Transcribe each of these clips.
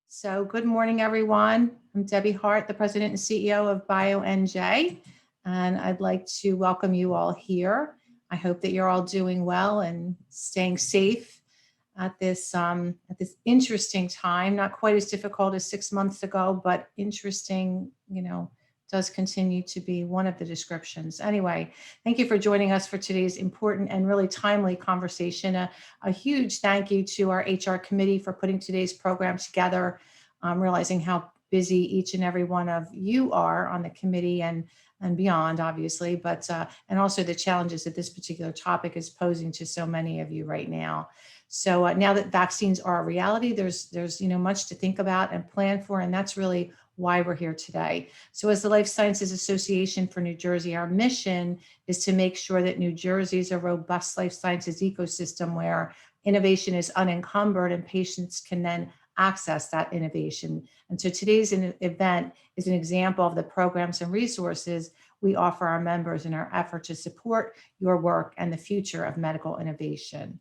So good morning, everyone. I'm Debbie Hart, the President and CEO of BioNJ, and I'd like to welcome you all here. I hope that you're all doing well and staying safe at this interesting time. Not quite as difficult as 6 months ago, but interesting, does continue to be one of the descriptions. Anyway, thank you for joining us for today's important and really timely conversation. A huge thank you to our HR committee for putting today's program together, realizing how busy each and every one of you are on the committee and beyond, obviously, but and also the challenges that this particular topic is posing to so many of you right now. So now that vaccines are a reality, there's much to think about and plan for, and that's really why we're here today. So as the Life Sciences Association for New Jersey, our mission is to make sure that New Jersey is a robust life sciences ecosystem where innovation is unencumbered and patients can then access that innovation. And so today's event is an example of the programs and resources we offer our members in our effort to support your work and the future of medical innovation.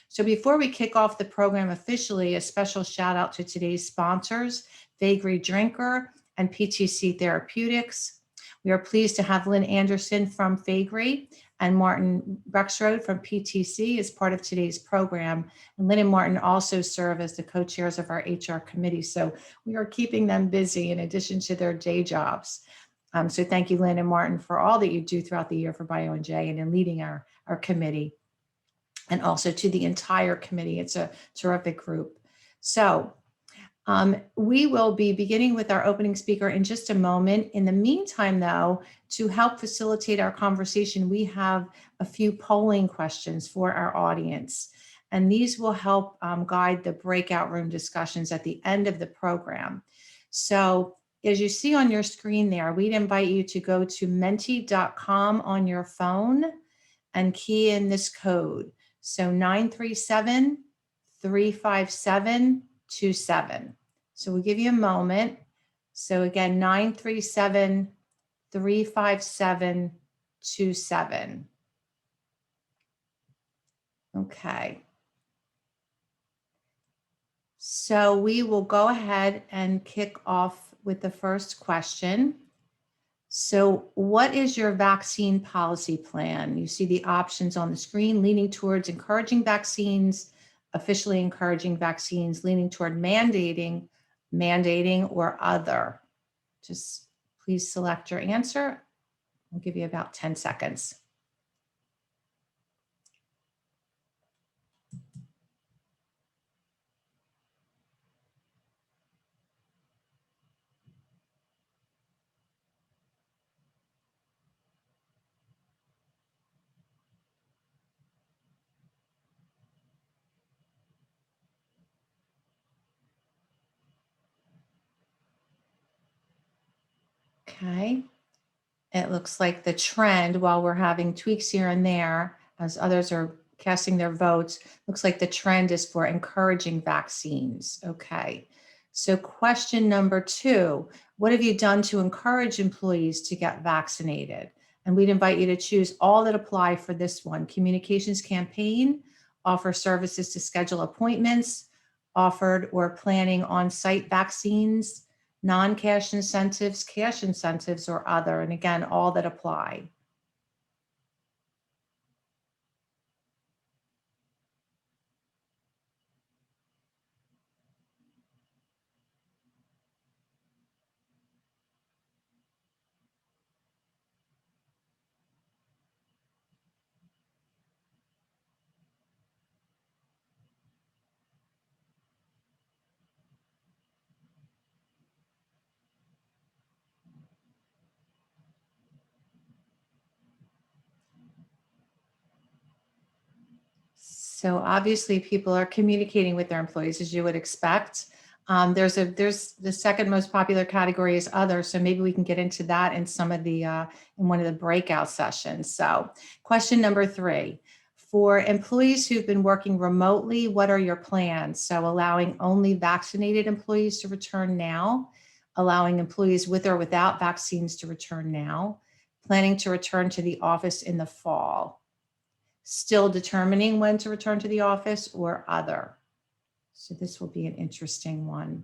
So before we kick off the program officially, a special shout out to today's sponsors, Faegre Drinker and PTC Therapeutics. We are pleased to have Lynn Anderson from Faegre and Martin Rexroad from PTC as part of today's program. And Lynn and Martin also serve as the co-chairs of our HR committee. So we are keeping them busy in addition to their day jobs. So thank you, Lynn and Martin, for all that you do throughout the year for BioNJ and in leading our committee. And also to the entire committee. It's a terrific group. So we will be beginning with our opening speaker in just a moment. In the meantime, though, to help facilitate our conversation, we have a few polling questions for our audience. And these will help guide the breakout room discussions at the end of the program. So as you see on your screen there, we'd invite you to go to menti.com on your phone and key in this code. So 937-357-27. So we'll give you a moment. So again, 937-357-27. Okay. So we will go ahead and kick off with the first question. So what is your vaccine policy plan? You see the options on the screen, leaning towards encouraging vaccines, officially encouraging vaccines, leaning toward mandating, or other. Just please select your answer. I'll give you about 10 seconds. Okay, it looks like the trend, while we're having tweaks here and there, as others are casting their votes, looks like the trend is for encouraging vaccines. Okay, so question number 2, what have you done to encourage employees to get vaccinated? And we'd invite you to choose all that apply for this one. Communications campaign, offer services to schedule appointments, offered or planning on-site vaccines, non-cash incentives, cash incentives, or other. And again, all that apply. So obviously people are communicating with their employees, as you would expect. There's the second most popular category is other. So maybe we can get into that in some of the, in one of the breakout sessions. So question number 3, for employees who've been working remotely, what are your plans? So allowing only vaccinated employees to return now, allowing employees with or without vaccines to return now, planning to return to the office in the fall, still determining when to return to the office, or other. So this will be an interesting one.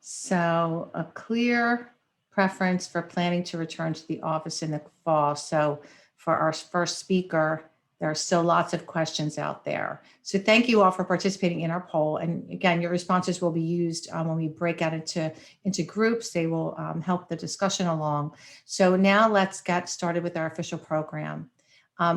So a clear preference for planning to return to the office in the fall. So for our first speaker, there are still lots of questions out there. So thank you all for participating in our poll. And again, your responses will be used when we break out into groups. They will help the discussion along. So now let's get started with our official program.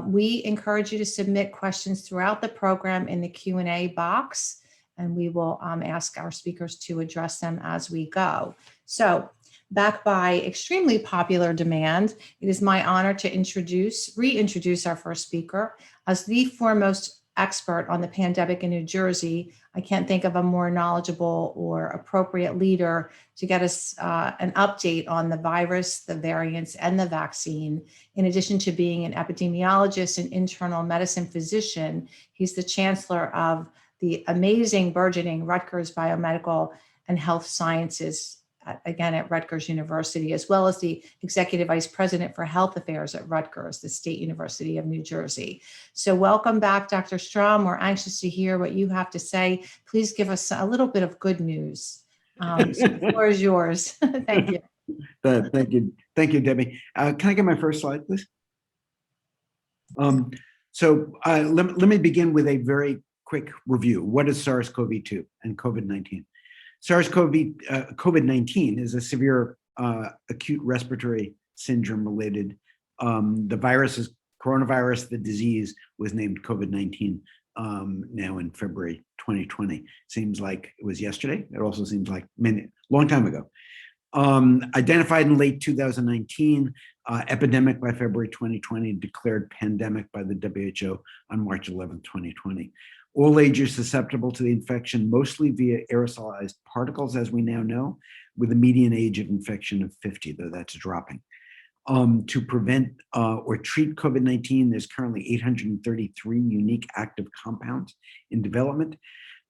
We encourage you to submit questions throughout the program in the Q&A box, and we will ask our speakers to address them as we go. So, backed by extremely popular demand, it is my honor to reintroduce our first speaker. As the foremost expert on the pandemic in New Jersey, I can't think of a more knowledgeable or appropriate leader to get us an update on the virus, the variants, and the vaccine. In addition to being an epidemiologist and internal medicine physician, he's the chancellor of the amazing burgeoning Rutgers Biomedical and Health Sciences, again at Rutgers University, as well as the Executive Vice President for Health Affairs at Rutgers, the State University of New Jersey. So welcome back, Dr. Strom. We're anxious to hear what you have to say. Please give us a little bit of good news. So the floor is yours. Thank you. Thank you, Debbie. Can I get my first slide, please? Let me begin with a very quick review. What is SARS-CoV-2 and COVID-19? COVID-19 is a severe acute respiratory syndrome related. The virus is coronavirus. The disease was named COVID-19 now in February 2020. Seems like it was yesterday. It also seems like long time ago. Identified in late 2019, epidemic by February 2020, declared pandemic by the WHO on March 11, 2020. All ages susceptible to the infection, mostly via aerosolized particles, as we now know, with a median age of infection of 50, though that's dropping. To prevent or treat COVID-19, there's currently 833 unique active compounds in development,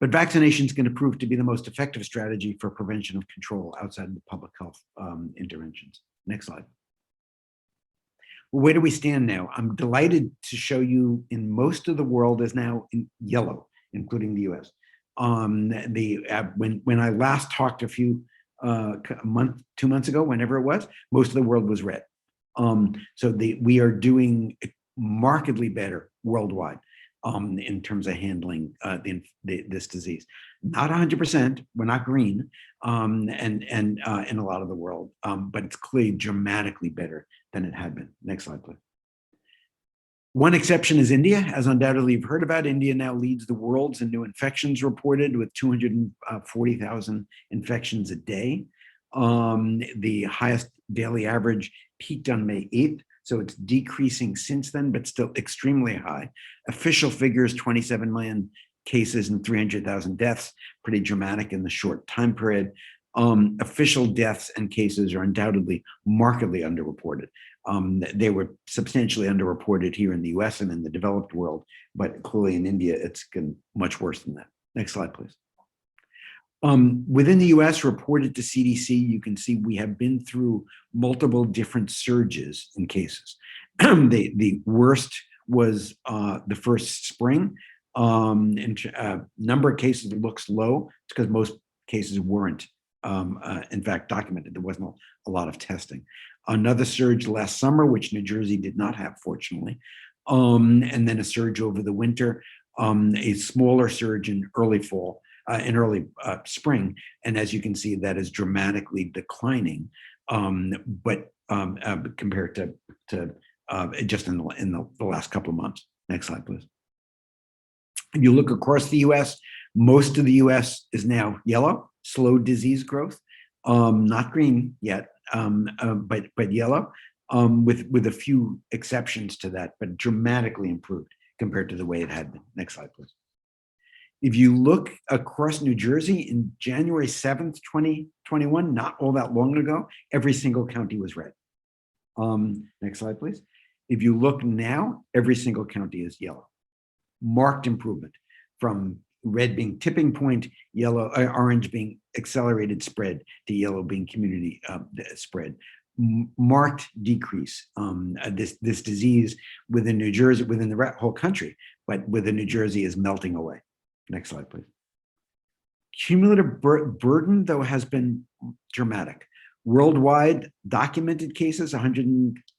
but vaccination is going to prove to be the most effective strategy for prevention of control outside of the public health interventions. Next slide. Well, where do we stand now? I'm delighted to show you in most of the world is now in yellow, including the US. When I last talked a few, 2 months ago, whenever it was, most of the world was red. We are doing markedly better worldwide in terms of handling this disease. Not 100%, we're not green, in a lot of the world, but it's clearly dramatically better than it had been. Next slide, please. One exception is India. As undoubtedly you've heard about, India now leads the world in new infections reported with 240,000 infections a day. The highest daily average peaked on May 8th, so it's decreasing since then, but still extremely high. Official figures, 27 million cases and 300,000 deaths, pretty dramatic in the short time period. Official deaths and cases are undoubtedly markedly underreported. They were substantially underreported here in the US and in the developed world, but clearly in India, it's much worse than that. Next slide, please. Within the US, reported to CDC, you can see we have been through multiple different surges in cases. The worst was the first spring. Number of cases looks low. It's because most cases weren't, in fact, documented. There wasn't a lot of testing. Another surge last summer, which New Jersey did not have, fortunately. And then a surge over the winter, a smaller surge in early fall. In early spring, and as you can see, that is dramatically declining, but compared to just in the last couple of months. Next slide, please. If you look across the U.S., most of the U.S. is now yellow, slow disease growth, not green yet, but yellow, with a few exceptions to that, but dramatically improved compared to the way it had been. Next slide, please. If you look across New Jersey in January 7th, 2021, not all that long ago, every single county was red. Next slide, please. If you look now, every single county is yellow. Marked improvement from red being tipping point, yellow, orange being accelerated spread, to yellow being community spread. Marked decrease. This disease within New Jersey, within the whole country, but within New Jersey is melting away. Next slide, please. Cumulative burden, though, has been dramatic. Worldwide documented cases,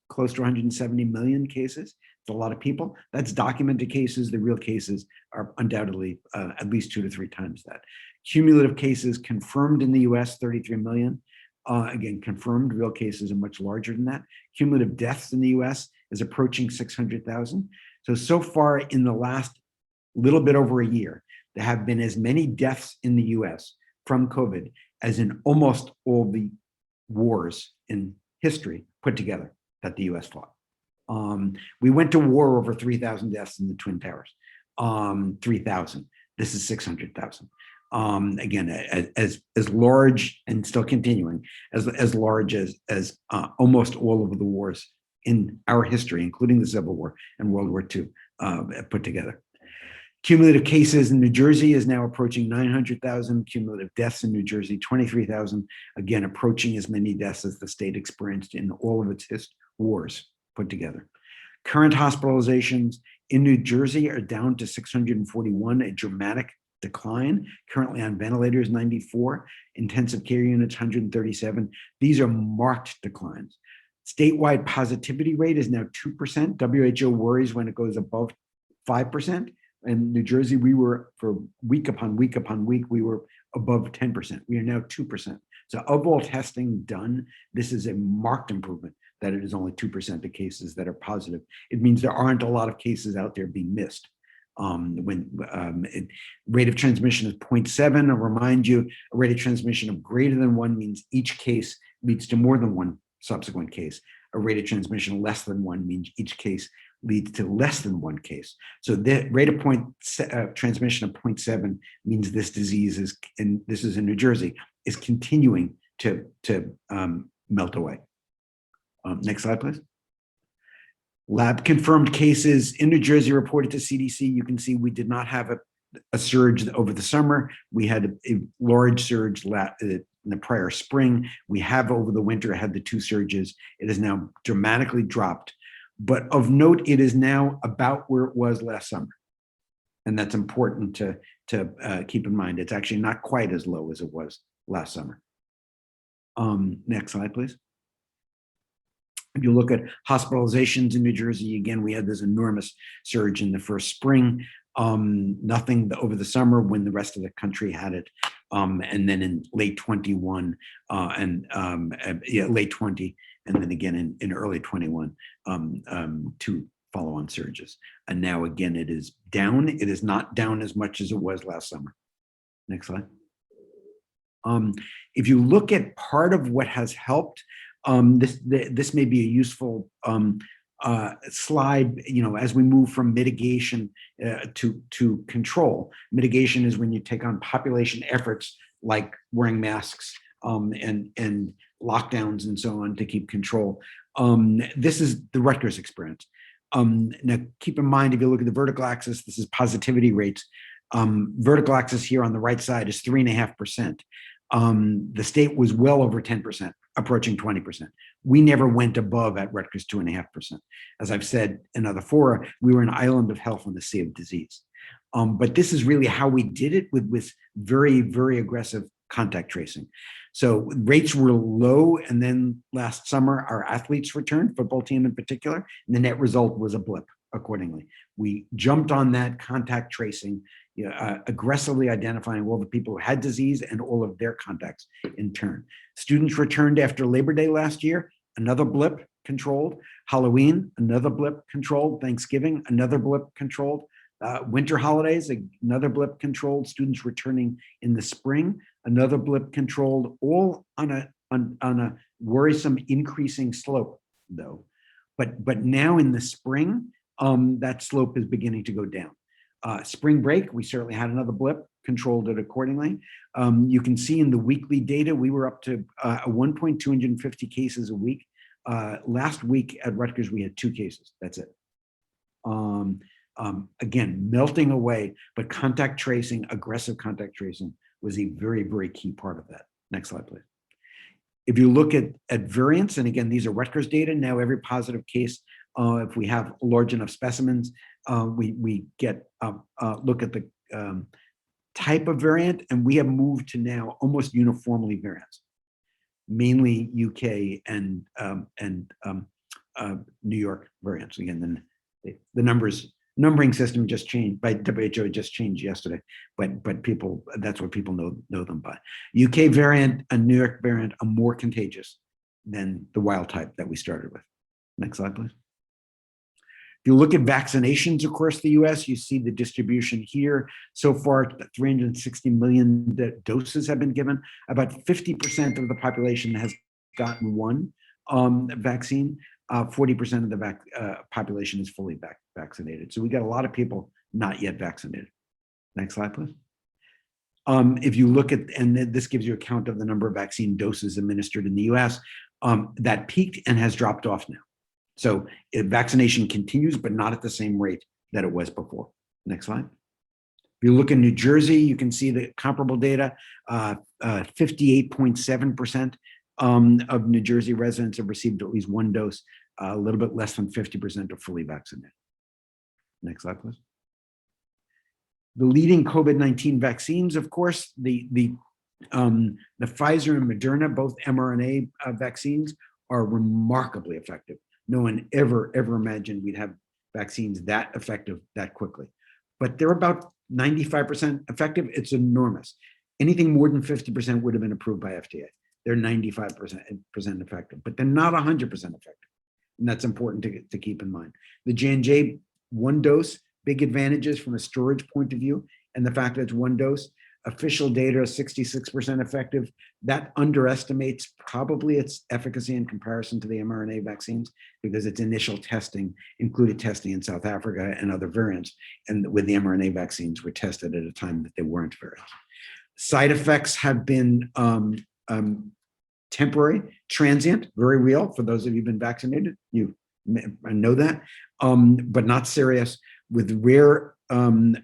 close to 170 million cases. It's a lot of people. That's documented cases. The real cases are undoubtedly at least 2 to 3 times that. Cumulative cases confirmed in the US, 33 million. Again, confirmed, real cases are much larger than that. Cumulative deaths in the US is approaching 600,000. So far in the last little bit over a year, there have been as many deaths in the US from COVID as in almost all the wars in history put together that the US fought. We went to war over 3,000 deaths in the Twin Towers. 3,000. This is 600,000. Again, as large and still continuing, as large as almost all of the wars in our history, including the Civil War and World War II, put together. Cumulative cases in New Jersey is now approaching 900,000. Cumulative deaths in New Jersey, 23,000. Again, approaching as many deaths as the state experienced in all of its wars put together. Current hospitalizations in New Jersey are down to 641, a dramatic decline. Currently on ventilators, 94. Intensive care units, 137. These are marked declines. Statewide positivity rate is now 2%. WHO worries when it goes above 5%. In New Jersey, we were, for week upon week upon week, we were above 10%. We are now 2%. So of all testing done, this is a marked improvement that it is only 2% of cases that are positive. It means there aren't a lot of cases out there being missed. Rate of transmission is 0.7. I'll remind you, a rate of transmission of greater than 1 means each case leads to more than one subsequent case. A rate of transmission less than 1 means each case leads to less than 1 case. So the rate of transmission of 0.7 means this disease is, and this is in New Jersey, is continuing to melt away. Next slide, please. Lab confirmed cases in New Jersey reported to CDC. You can see we did not have a surge over the summer. We had a large surge in the prior spring. We have over the winter had the 2 surges. It has now dramatically dropped. But of note, it is now about where it was last summer. And that's important to keep in mind. It's actually not quite as low as it was last summer. Next slide, please. If you look at hospitalizations in New Jersey, again, we had this enormous surge in the first spring. Nothing over the summer when the rest of the country had it. And then in late 21 late 20, and then again in early 21, 2 follow-on surges. And now again, it is down. It is not down as much as it was last summer. Next slide. If you look at part of what has helped, this may be a useful slide, as we move from mitigation to control. Mitigation is when you take on population efforts like wearing masks and lockdowns and so on to keep control. This is the Rutgers experience. Now, keep in mind, if you look at the vertical axis, this is positivity rates. Vertical axis here on the right side is 3.5%. The state was well over 10%, approaching 20%. We never went above at Rutgers 2.5%. As I've said in other fora, we were an island of health on the sea of disease. But this is really how we did it with very, very aggressive contact tracing. So rates were low, and then last summer, our athletes returned, football team in particular, and the net result was a blip accordingly. We jumped on that contact tracing, aggressively identifying all the people who had disease and all of their contacts in turn. Students returned after Labor Day last year, another blip controlled. Halloween, another blip controlled. Thanksgiving, another blip controlled. Winter holidays, another blip controlled. Students returning in the spring, another blip controlled, all on a worrisome increasing slope though. But now in the spring, that slope is beginning to go down. Spring break, we certainly had another blip, controlled it accordingly. You can see in the weekly data, we were up to 1.250 cases a week. Last week at Rutgers, we had 2 cases, that's it. Again, melting away, but contact tracing, aggressive contact tracing was a very, very key part of that. Next slide, please. If you look at variants, and again, these are Rutgers data, now every positive case, if we have large enough specimens, we get look at the type of variant, and we have moved to now almost uniformly variants, mainly UK and New York variants. Again, then the numbering system just changed by WHO, just changed yesterday, but people, that's what people know them by. UK variant and New York variant are more contagious than the wild type that we started with. Next slide, please. If you look at vaccinations across the US, you see the distribution here. So far, 360 million doses have been given. About 50% of the population has gotten one vaccine. 40% of the population is fully vaccinated. So we got a lot of people not yet vaccinated. Next slide, please. If you look at, and this gives you a count of the number of vaccine doses administered in the US, that peaked and has dropped off now. So vaccination continues, but not at the same rate that it was before. Next slide. If you look in New Jersey, you can see the comparable data, 58.7% of New Jersey residents have received at least one dose, a little bit less than 50% are fully vaccinated. Next slide, please. The leading COVID-19 vaccines, of course, the Pfizer and Moderna, both mRNA vaccines, are remarkably effective. No one ever imagined we'd have vaccines that effective that quickly. But they're about 95% effective. It's enormous. Anything more than 50% would have been approved by FDA. They're 95% effective, but they're not 100% effective. And that's important to keep in mind. The J&J one dose, big advantages from a storage point of view, and the fact that it's one dose. Official data is 66% effective. That underestimates probably its efficacy in comparison to the mRNA vaccines, because its initial testing included testing in South Africa and other variants, and with the mRNA vaccines were tested at a time that they weren't variants. Side effects have been temporary, transient, very real. For those of you who've been vaccinated, you know that, but not serious, with rare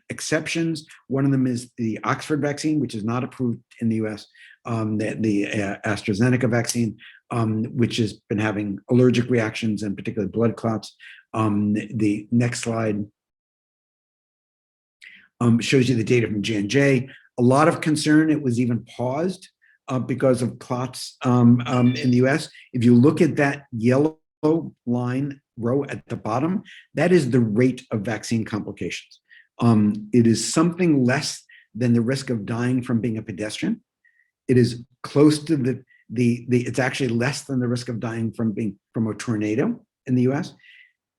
exceptions. One of them is the Oxford vaccine, which is not approved in the US, the AstraZeneca vaccine, which has been having allergic reactions and particularly blood clots. The next slide shows you the data from J&J. A lot of concern. It was even paused because of clots in the US. If you look at that yellow line row at the bottom, that is the rate of vaccine complications. It is something less than the risk of dying from being a pedestrian. It is close to it's actually less than the risk of dying from a tornado in the US.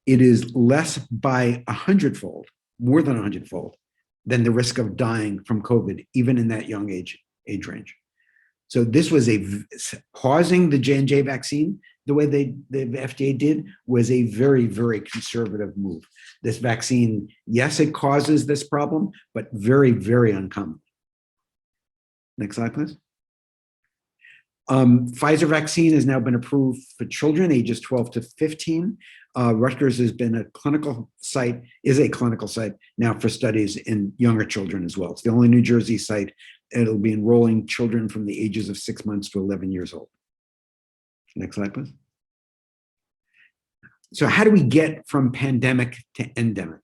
It is less by 100-fold, more than 100-fold, than the risk of dying from COVID, even in that young age range. So this was pausing the J&J vaccine the way the FDA did was a very, very conservative move. This vaccine, yes, it causes this problem, but very, very uncommon. Next slide, please. Pfizer vaccine has now been approved for children ages 12 to 15. Rutgers has been a clinical site now for studies in younger children as well. It's the only New Jersey site. It'll be enrolling children from the ages of 6 months to 11 years old. Next slide, please. So how do we get from pandemic to endemic?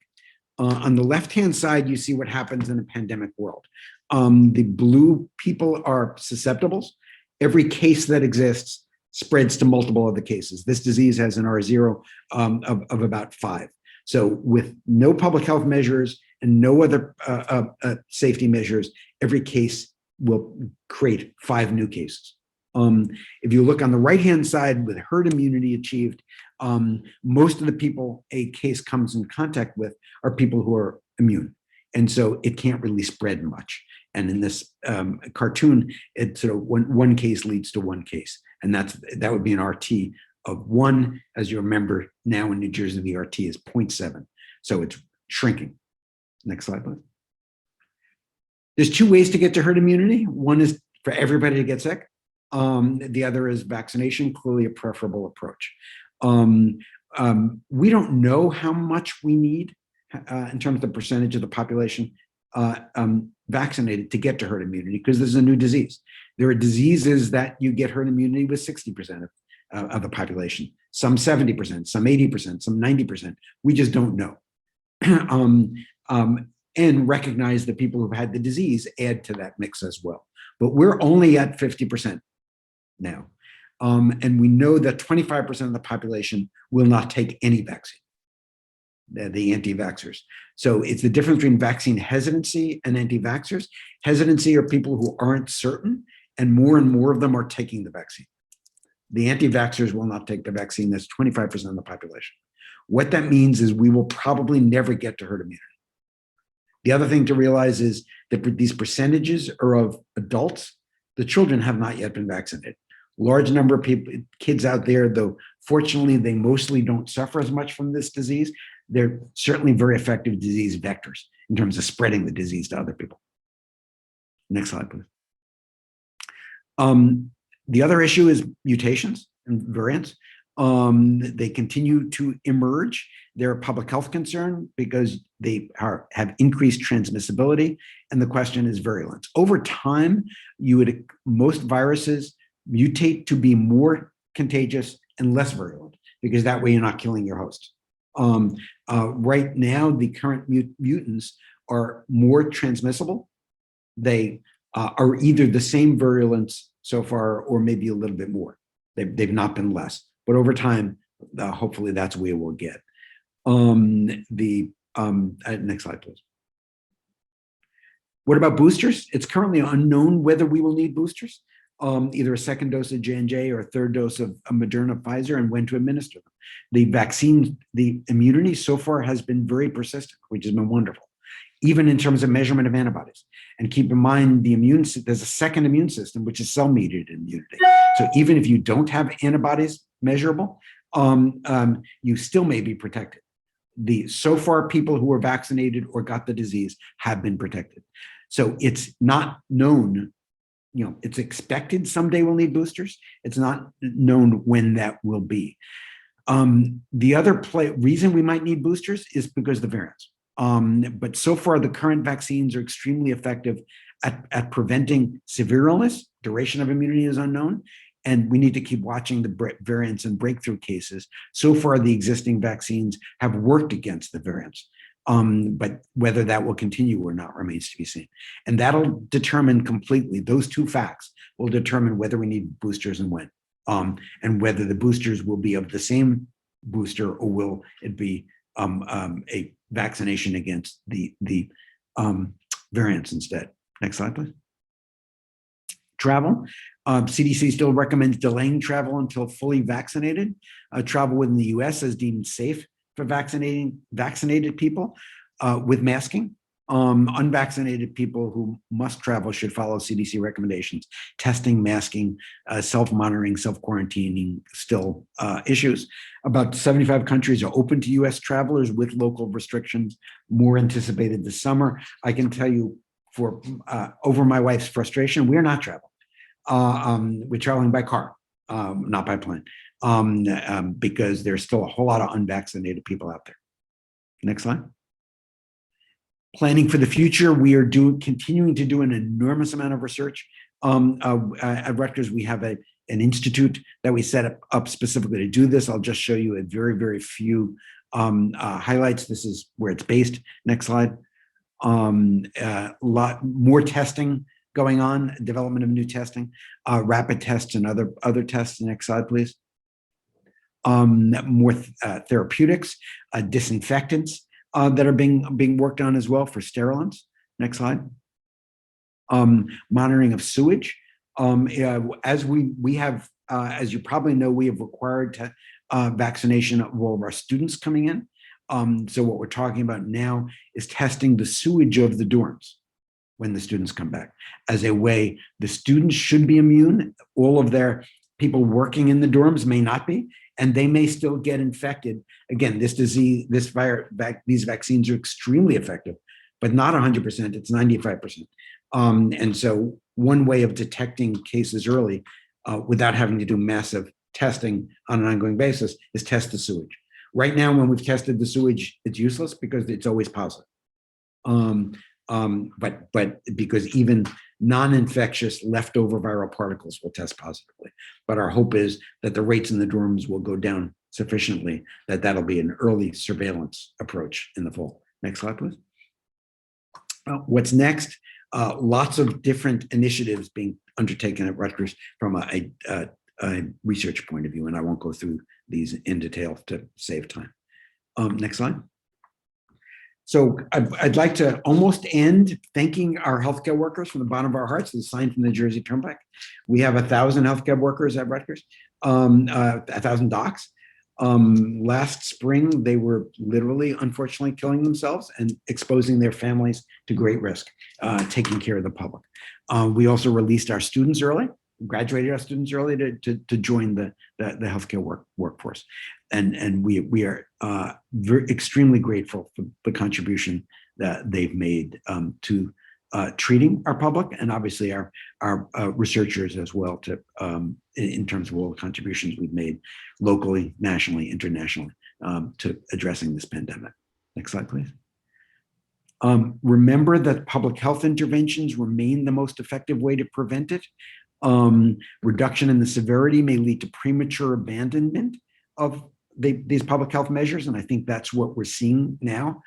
On the left-hand side, you see what happens in a pandemic world. The blue people are susceptibles. Every case that exists spreads to multiple other cases. This disease has an R0 of about 5. So with no public health measures and no other safety measures, every case will create 5 new cases. If you look on the right-hand side with herd immunity achieved, most of the people a case comes in contact with are people who are immune. And so it can't really spread much. And in this cartoon, it sort of one case leads to one case. And that would be an RT of 1. As you remember, now in New Jersey, the RT is 0.7. So it's shrinking. Next slide, please. There's 2 ways to get to herd immunity. One is for everybody to get sick. The other is vaccination, clearly a preferable approach. We don't know how much we need in terms of the percentage of the population vaccinated to get to herd immunity, because this is a new disease. There are diseases that you get herd immunity with 60% of the population, some 70%, some 80%, some 90%. We just don't know. and recognize the people who've had the disease add to that mix as well. But we're only at 50% now. And we know that 25% of the population will not take any vaccine, the anti-vaxxers. So it's the difference between vaccine hesitancy and anti-vaxxers. Hesitancy are people who aren't certain, and more of them are taking the vaccine. The anti-vaxxers will not take the vaccine. That's 25% of the population. What that means is we will probably never get to herd immunity. The other thing to realize is that these percentages are of adults. The children have not yet been vaccinated. Large number of people, kids out there, though fortunately they mostly don't suffer as much from this disease, they're certainly very effective disease vectors in terms of spreading the disease to other people. Next slide, please. The other issue is mutations and variants. They continue to emerge. They're a public health concern because they have increased transmissibility, and the question is virulence. Over time, most viruses mutate to be more contagious and less virulent, because that way you're not killing your host. Right now, the current mutants are more transmissible. They are either the same virulence so far or maybe a little bit more. They've not been less, but over time, hopefully that's where we'll get. Next slide, please. What about boosters? It's currently unknown whether we will need boosters, either a second dose of J&J or a third dose of Moderna, Pfizer, and when to administer them. The vaccine, the immunity so far has been very persistent, which has been wonderful, even in terms of measurement of antibodies. And keep in mind, there's a second immune system, which is cell-mediated immunity. So even if you don't have antibodies measurable, you still may be protected. So far, people who were vaccinated or got the disease have been protected. So it's not known, it's expected someday we'll need boosters. It's not known when that will be. The other reason we might need boosters is because of the variants. But so far, the current vaccines are extremely effective at preventing severe illness. Duration of immunity is unknown, and we need to keep watching the variants and breakthrough cases. So far, the existing vaccines have worked against the variants, but whether that will continue or not remains to be seen. And that'll determine completely, those two facts will determine whether we need boosters and when, and whether the boosters will be of the same booster or will it be a vaccination against the variants instead. Next slide, please. Travel. CDC still recommends delaying travel until fully vaccinated. Travel within the US is deemed safe for vaccinated people with masking. Unvaccinated people who must travel should follow CDC recommendations. Testing, masking, self-monitoring, self-quarantining, still issues. About 75 countries are open to US travelers with local restrictions, more anticipated this summer. I can tell you over my wife's frustration, we're not traveling. We're traveling by car, not by plane, because there's still a whole lot of unvaccinated people out there. Next slide. Planning for the future, we are continuing to do an enormous amount of research. At Rutgers, we have an institute that we set up specifically to do this. I'll just show you a very, very few highlights. This is where it's based. Next slide. A lot more testing going on, development of new testing, rapid tests and other tests. Next slide, please. More therapeutics, disinfectants that are being worked on as well for sterilants. Next slide. Monitoring of sewage. As we have, as you probably know, we have required vaccination of all of our students coming in. So what we're talking about now is testing the sewage of the dorms when the students come back as a way. The students should be immune. All of their people working in the dorms may not be, and they may still get infected. Again, this disease, these vaccines are extremely effective, but not 100%, it's 95%. And so one way of detecting cases early without having to do massive testing on an ongoing basis is test the sewage. Right now, when we've tested the sewage, it's useless because it's always positive. But because even non-infectious leftover viral particles will test positively. But our hope is that the rates in the dorms will go down sufficiently that that'll be an early surveillance approach in the fall. Next slide, please. What's next? Lots of different initiatives being undertaken at Rutgers from a research point of view, and I won't go through these in detail to save time. Next slide. So I'd like to almost end thanking our healthcare workers from the bottom of our hearts. It's a sign from the Jersey Turnpike. We have 1,000 healthcare workers at Rutgers, 1,000 docs. Last spring, they were literally, unfortunately, killing themselves and exposing their families to great risk, taking care of the public. We also released our students early, graduated our students early to join the healthcare workforce. And we are extremely grateful for the contribution that they've made to treating our public, and obviously our researchers as well, to in terms of all the contributions we've made locally, nationally, internationally, to addressing this pandemic. Next slide, please. Remember that public health interventions remain the most effective way to prevent it. Reduction in the severity may lead to premature abandonment of these public health measures, and I think that's what we're seeing now.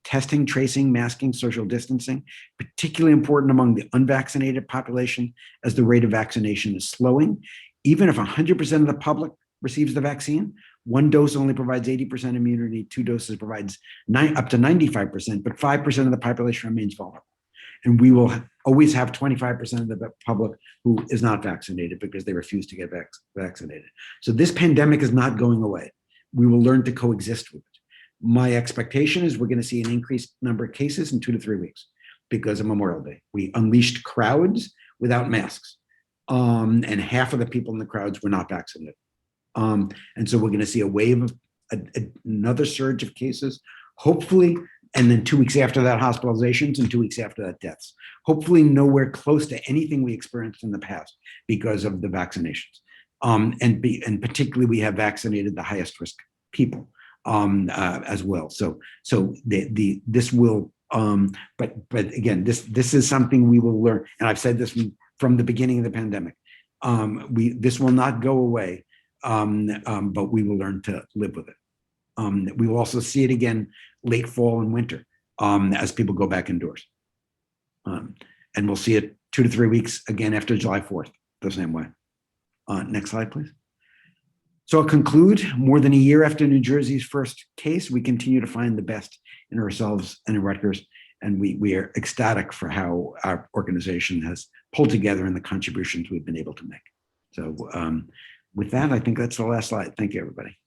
Testing, tracing, masking, social distancing, particularly important among the unvaccinated population, as the rate of vaccination is slowing. Even if 100% of the public receives the vaccine, one dose only provides 80% immunity, 2 doses provides up to 95%, but 5% of the population remains vulnerable. And we will always have 25% of the public who is not vaccinated because they refuse to get vaccinated. So this pandemic is not going away. We will learn to coexist with it. My expectation is we're going to see an increased number of cases in 2 to 3 weeks because of Memorial Day. We unleashed crowds without masks, and half of the people in the crowds were not vaccinated. And so we're going to see a wave of another surge of cases, hopefully, and then 2 weeks after that, hospitalizations, and 2 weeks after that, deaths. Hopefully nowhere close to anything we experienced in the past because of the vaccinations. And particularly we have vaccinated the highest risk people as well. So this will, but again, this is something we will learn. And I've said this from the beginning of the pandemic. This will not go away, but we will learn to live with it. We will also see it again late fall and winter as people go back indoors. And we'll see it 2 to 3 weeks again after July 4th, the same way. Next slide, please. So I'll conclude. More than a year after New Jersey's first case, we continue to find the best in ourselves and in Rutgers, and we are ecstatic for how our organization has pulled together and the contributions we've been able to make. So with that, I think that's the last slide. Thank you, everybody.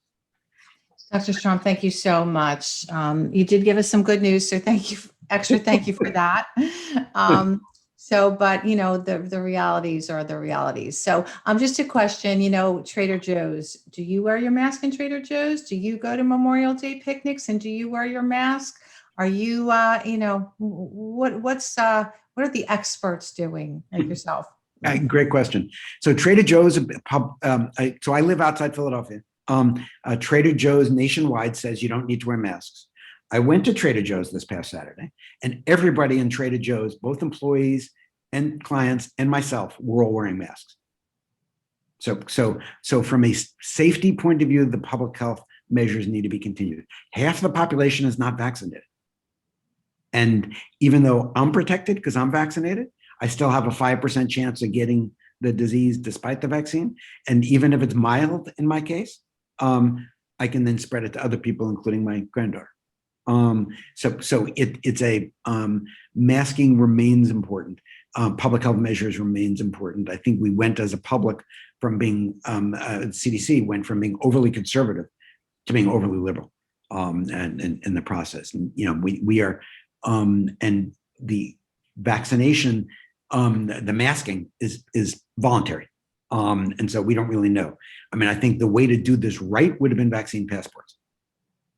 Dr. Strom, thank you so much. You did give us some good news, so thank you, thank you for that. But you know, the realities are the realities. So just a question, you know, Trader Joe's, do you wear your mask in Trader Joe's? Do you go to Memorial Day picnics and do you wear your mask? Are you, you know, what are the experts doing, like yourself? Great question. So Trader Joe's, so I live outside Philadelphia. Trader Joe's nationwide says you don't need to wear masks. I went to Trader Joe's this past Saturday, and everybody in Trader Joe's, both employees and clients and myself, were all wearing masks. So from a safety point of view, the public health measures need to be continued. Half the population is not vaccinated. And even though I'm protected because I'm vaccinated, I still have a 5% chance of getting the disease despite the vaccine. And even if it's mild in my case, I can then spread it to other people, including my granddaughter. Masking remains important. Public health measures remains important. I think we went as a public from being, CDC went from being overly conservative to being overly liberal and in the process. And, you know, we are, and the vaccination, the masking is voluntary. And so we don't really know. I mean, I think the way to do this right would have been vaccine passports.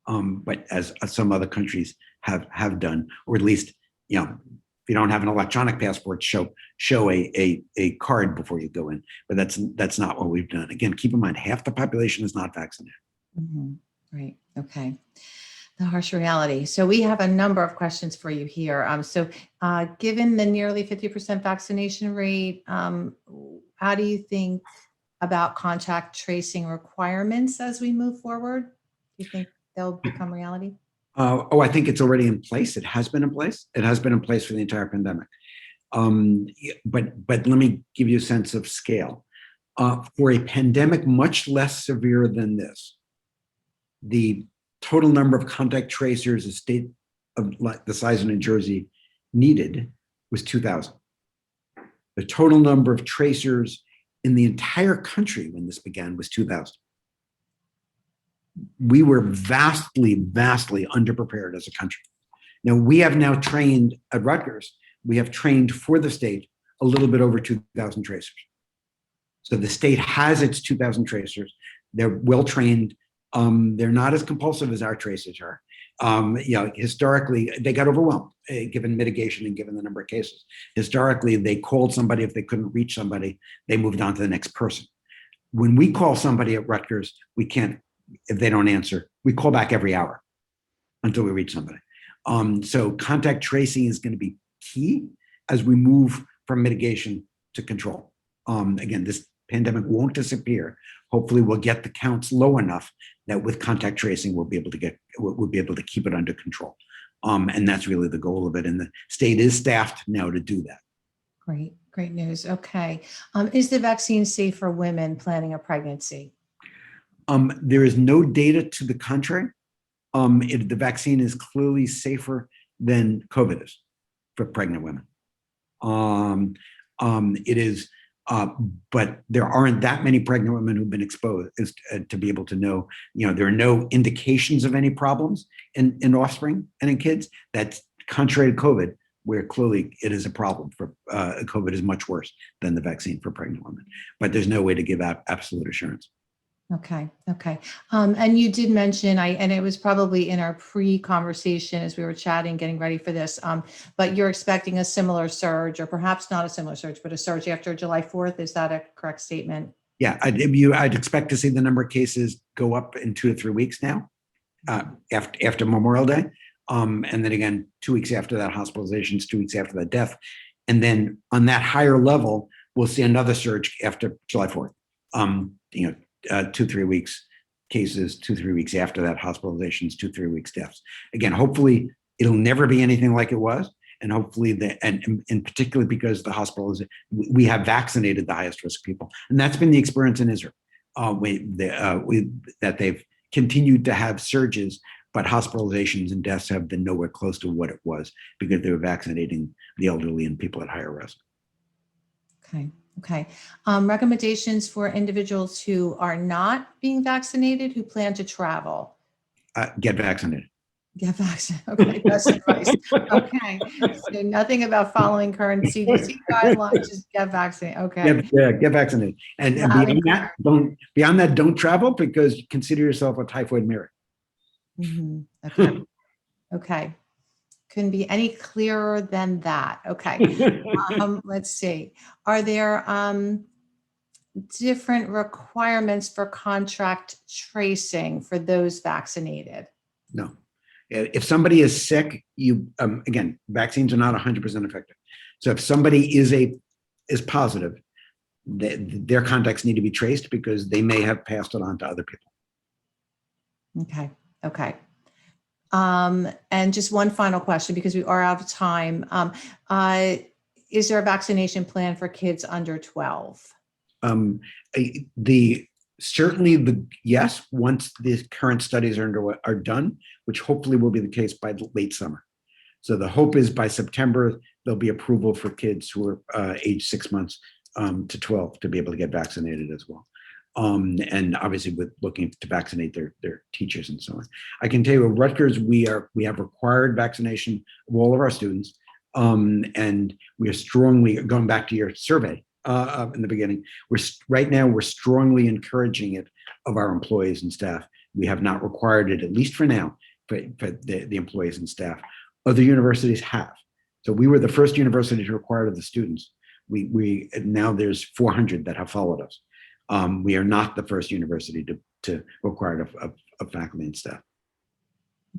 But as some other countries have done, or at least, you know, if you don't have an electronic passport, show a card before you go in. But that's not what we've done. Again, keep in mind, half the population is not vaccinated. Mm-hmm. Right. Okay. The harsh reality. So we have a number of questions for you here. Given the nearly 50% vaccination rate, how do you think about contact tracing requirements as we move forward? Do you think they'll become reality? I think it's already in place. It has been in place. It has been in place for the entire pandemic. But let me give you a sense of scale. For a pandemic much less severe than this, the total number of contact tracers a state of the size of New Jersey needed was 2,000. The total number of tracers in the entire country when this began was 2,000. We were vastly underprepared as a country. Now, we have now trained at Rutgers, we have trained for the state a little bit over 2,000 tracers. So the state has its 2,000 tracers. They're well trained. They're not as compulsive as our tracers are. Historically, they got overwhelmed given mitigation and given the number of cases. Historically, they called somebody. If they couldn't reach somebody, they moved on to the next person. When we call somebody at Rutgers, we can't, if they don't answer, we call back every hour until we reach somebody. So contact tracing is going to be key as we move from mitigation to control. Again, this pandemic won't disappear. Hopefully we'll get the counts low enough that with contact tracing, we'll be able to keep it under control. And that's really the goal of it. And the state is staffed now to do that. Great news. Okay. Is the vaccine safe for women planning a pregnancy? There is no data to the contrary. The vaccine is clearly safer than COVID is for pregnant women. It is, but there aren't that many pregnant women who've been exposed to be able to know, there are no indications of any problems in offspring and in kids. That's contrary to COVID, where clearly it is a problem for COVID is much worse than the vaccine for pregnant women, but there's no way to give out absolute assurance. Okay. And you did mention, and it was probably in our pre-conversation as we were chatting, getting ready for this, but you're expecting a similar surge, or perhaps not a similar surge, but a surge after July 4th. Is that a correct statement? Yeah, I'd expect to see the number of cases go up in 2 to 3 weeks now, after Memorial Day. And then again, 2 weeks after that, hospitalizations, 2 weeks after that, death. And then on that higher level, we'll see another surge after July 4th. 2-3 weeks cases, 2-3 weeks after that, hospitalizations, 2-3 weeks deaths. Again, hopefully it'll never be anything like it was. And hopefully and particularly because the hospitals, we have vaccinated the highest risk people. And that's been the experience in Israel, that they've continued to have surges, but hospitalizations and deaths have been nowhere close to what it was because they were vaccinating the elderly and people at higher risk. Okay. Recommendations for individuals who are not being vaccinated, who plan to travel. Get vaccinated. Get vaccinated. Okay, best advice. Okay, so nothing about following current CDC guidelines. Just get vaccinated. Okay. Get vaccinated. And beyond that, don't travel because consider yourself a typhoid Mary. Mm-hmm. Okay. Couldn't be any clearer than that. Okay. Let's see. Are there different requirements for contact tracing for those vaccinated? No. If somebody is sick, again, vaccines are not 100% effective. So if somebody is positive, their contacts need to be traced because they may have passed it on to other people. Okay. And just one final question, because we are out of time. Is there a vaccination plan for kids under 12? Yes, once the current studies are done, which hopefully will be the case by late summer. So the hope is by September, there'll be approval for kids who are age 6 months to 12 to be able to get vaccinated as well. And obviously with looking to vaccinate their teachers and so on. I can tell you at Rutgers, we have required vaccination of all of our students. And we are strongly, going back to your survey in the beginning, right now we're strongly encouraging it of our employees and staff. We have not required it, at least for now, for the employees and staff. Other universities have. So we were the first university to require it of the students. Now there's 400 that have followed us. We are not the first university to require it of faculty and staff.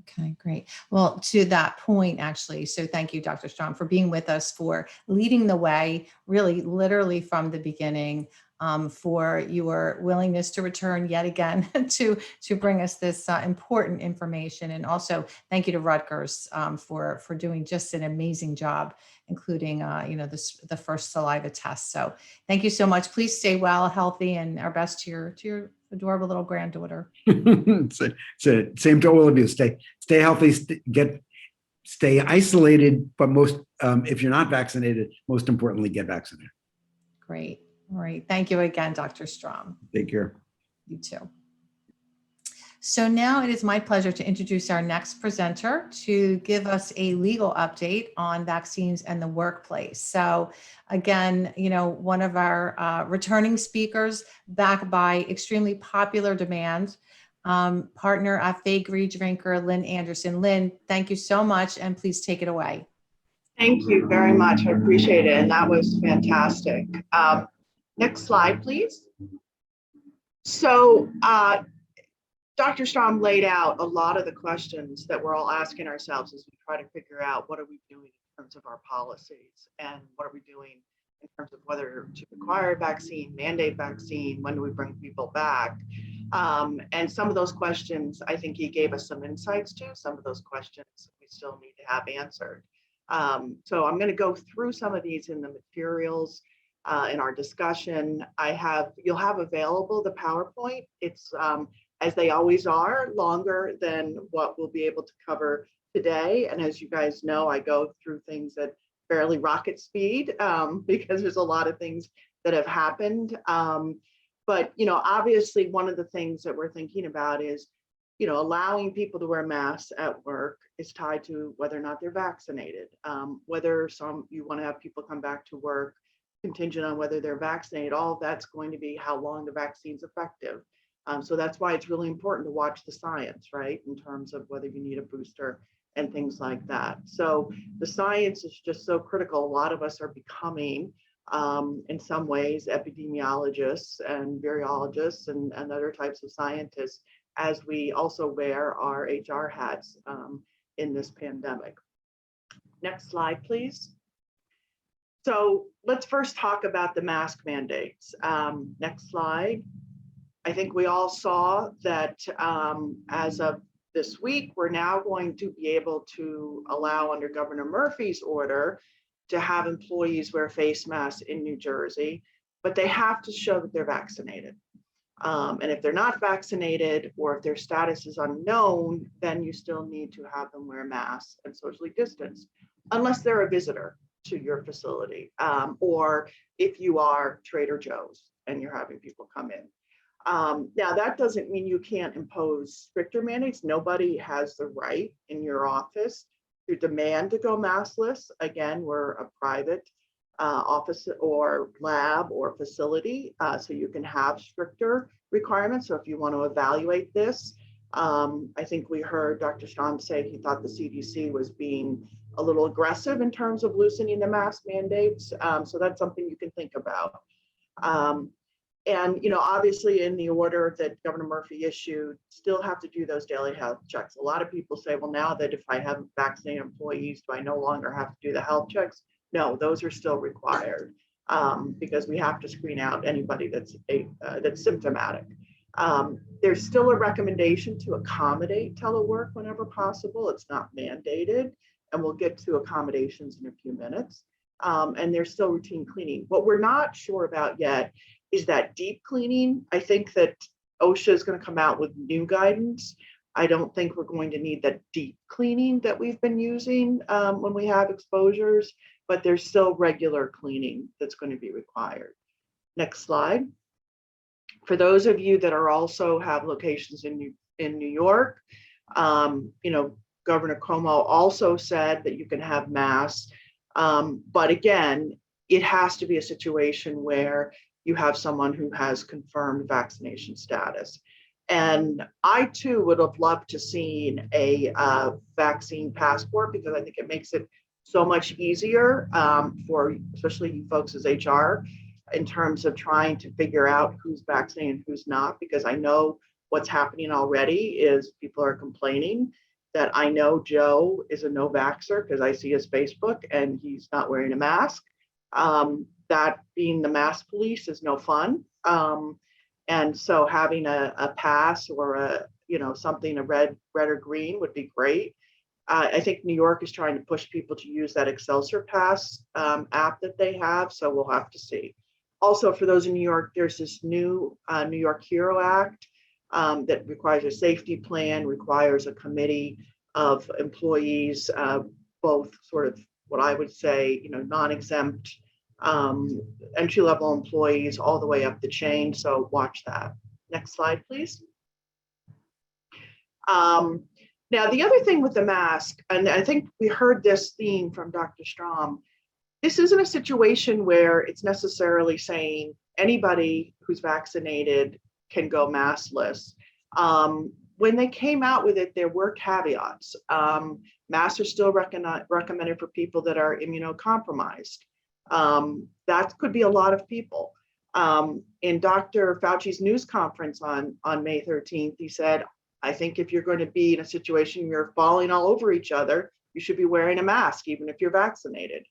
Okay, great. Well, to that point, actually, so thank you, Dr. Strom, for being with us, for leading the way, really, literally from the beginning, for your willingness to return yet again to bring us this important information, and also thank you to Rutgers for doing just an amazing job, including the first saliva test. So thank you so much. Please stay well, healthy, and our best to your adorable little granddaughter. So same to all of you. Stay healthy. Stay isolated. But if you're not vaccinated, most importantly, get vaccinated. Great. All right. Thank you again, Dr. Strom. Take care. You too. So now it is my pleasure to introduce our next presenter to give us a legal update on vaccines and the workplace. So again, one of our returning speakers, back by extremely popular demand, partner at Faegre Drinker, Lynn Anderson. Lynn, thank you so much, and please take it away. Thank you very much. I appreciate it. And that was fantastic. Next slide, please. So Dr. Strom laid out a lot of the questions that we're all asking ourselves as we try to figure out what are we doing in terms of our policies, and what are we doing in terms of whether to require a vaccine, mandate vaccine, when do we bring people back? And some of those questions, I think he gave us some insights to. Some of those questions we still need to have answered. So I'm going to go through some of these in the materials in our discussion. You'll have available the PowerPoint. It's as they always are, longer than what we'll be able to cover today. And as you guys know, I go through things at fairly rocket speed because there's a lot of things that have happened. But obviously, one of the things that we're thinking about is, allowing people to wear masks at work is tied to whether or not they're vaccinated. Whether you want to have people come back to work contingent on whether they're vaccinated, all of that's going to be how long the vaccine's effective. So that's why it's really important to watch the science, right, in terms of whether you need a booster and things like that. So the science is just so critical. A lot of us are becoming, in some ways, epidemiologists and virologists and other types of scientists, as we also wear our HR hats in this pandemic. Next slide, please. So let's first talk about the mask mandates. Next slide. I think we all saw that as of this week, we're now going to be able to allow, under Governor Murphy's order, to have employees wear face masks in New Jersey, but they have to show that they're vaccinated. And if they're not vaccinated, or if their status is unknown, then you still need to have them wear masks and socially distance, unless they're a visitor to your facility, or if you are Trader Joe's and you're having people come in. Now, that doesn't mean you can't impose stricter mandates. Nobody has the right in your office to demand to go maskless. Again, we're a private office or lab or facility, so you can have stricter requirements. So if you want to evaluate this, I think we heard Dr. Strom say he thought the CDC was being a little aggressive in terms of loosening the mask mandates. So that's something you can think about. And obviously, in the order that Governor Murphy issued, still have to do those daily health checks. A lot of people say, well, now that if I have vaccinated employees, do I no longer have to do the health checks? No, those are still required because we have to screen out anybody that's symptomatic. There's still a recommendation to accommodate telework whenever possible. It's not mandated, and we'll get to accommodations in a few minutes. And there's still routine cleaning. What we're not sure about yet is that deep cleaning. I think that OSHA is going to come out with new guidance. I don't think we're going to need that deep cleaning that we've been using when we have exposures, but there's still regular cleaning that's going to be required. Next slide. For those of you that are also have locations in New York, Governor Cuomo also said that you can have masks, but again, it has to be a situation where you have someone who has confirmed vaccination status. And I too would have loved to seen a vaccine passport, because I think it makes it so much easier for especially you folks as HR in terms of trying to figure out who's vaccinated and who's not, because I know what's happening already is people are complaining that I know Joe is a no-vaxxer because I see his Facebook and he's not wearing a mask. That being the mask police is no fun. And so having a pass or something, a red or green would be great. I think New York is trying to push people to use that Excelsior Pass app that they have, so we'll have to see. Also, for those in New York, there's this new New York HERO Act that requires a safety plan, requires a committee of employees, both sort of what I would say, non-exempt entry-level employees all the way up the chain. So watch that. Next slide, please. Now, the other thing with the mask, and I think we heard this theme from Dr. Strom, this isn't a situation where it's necessarily saying anybody who's vaccinated can go maskless. When they came out with it, there were caveats. Masks are still recommended for people that are immunocompromised. That could be a lot of people. In Dr. Fauci's news conference on May 13th, he said, I think if you're going to be in a situation where you're falling all over each other, you should be wearing a mask, even if you're vaccinated.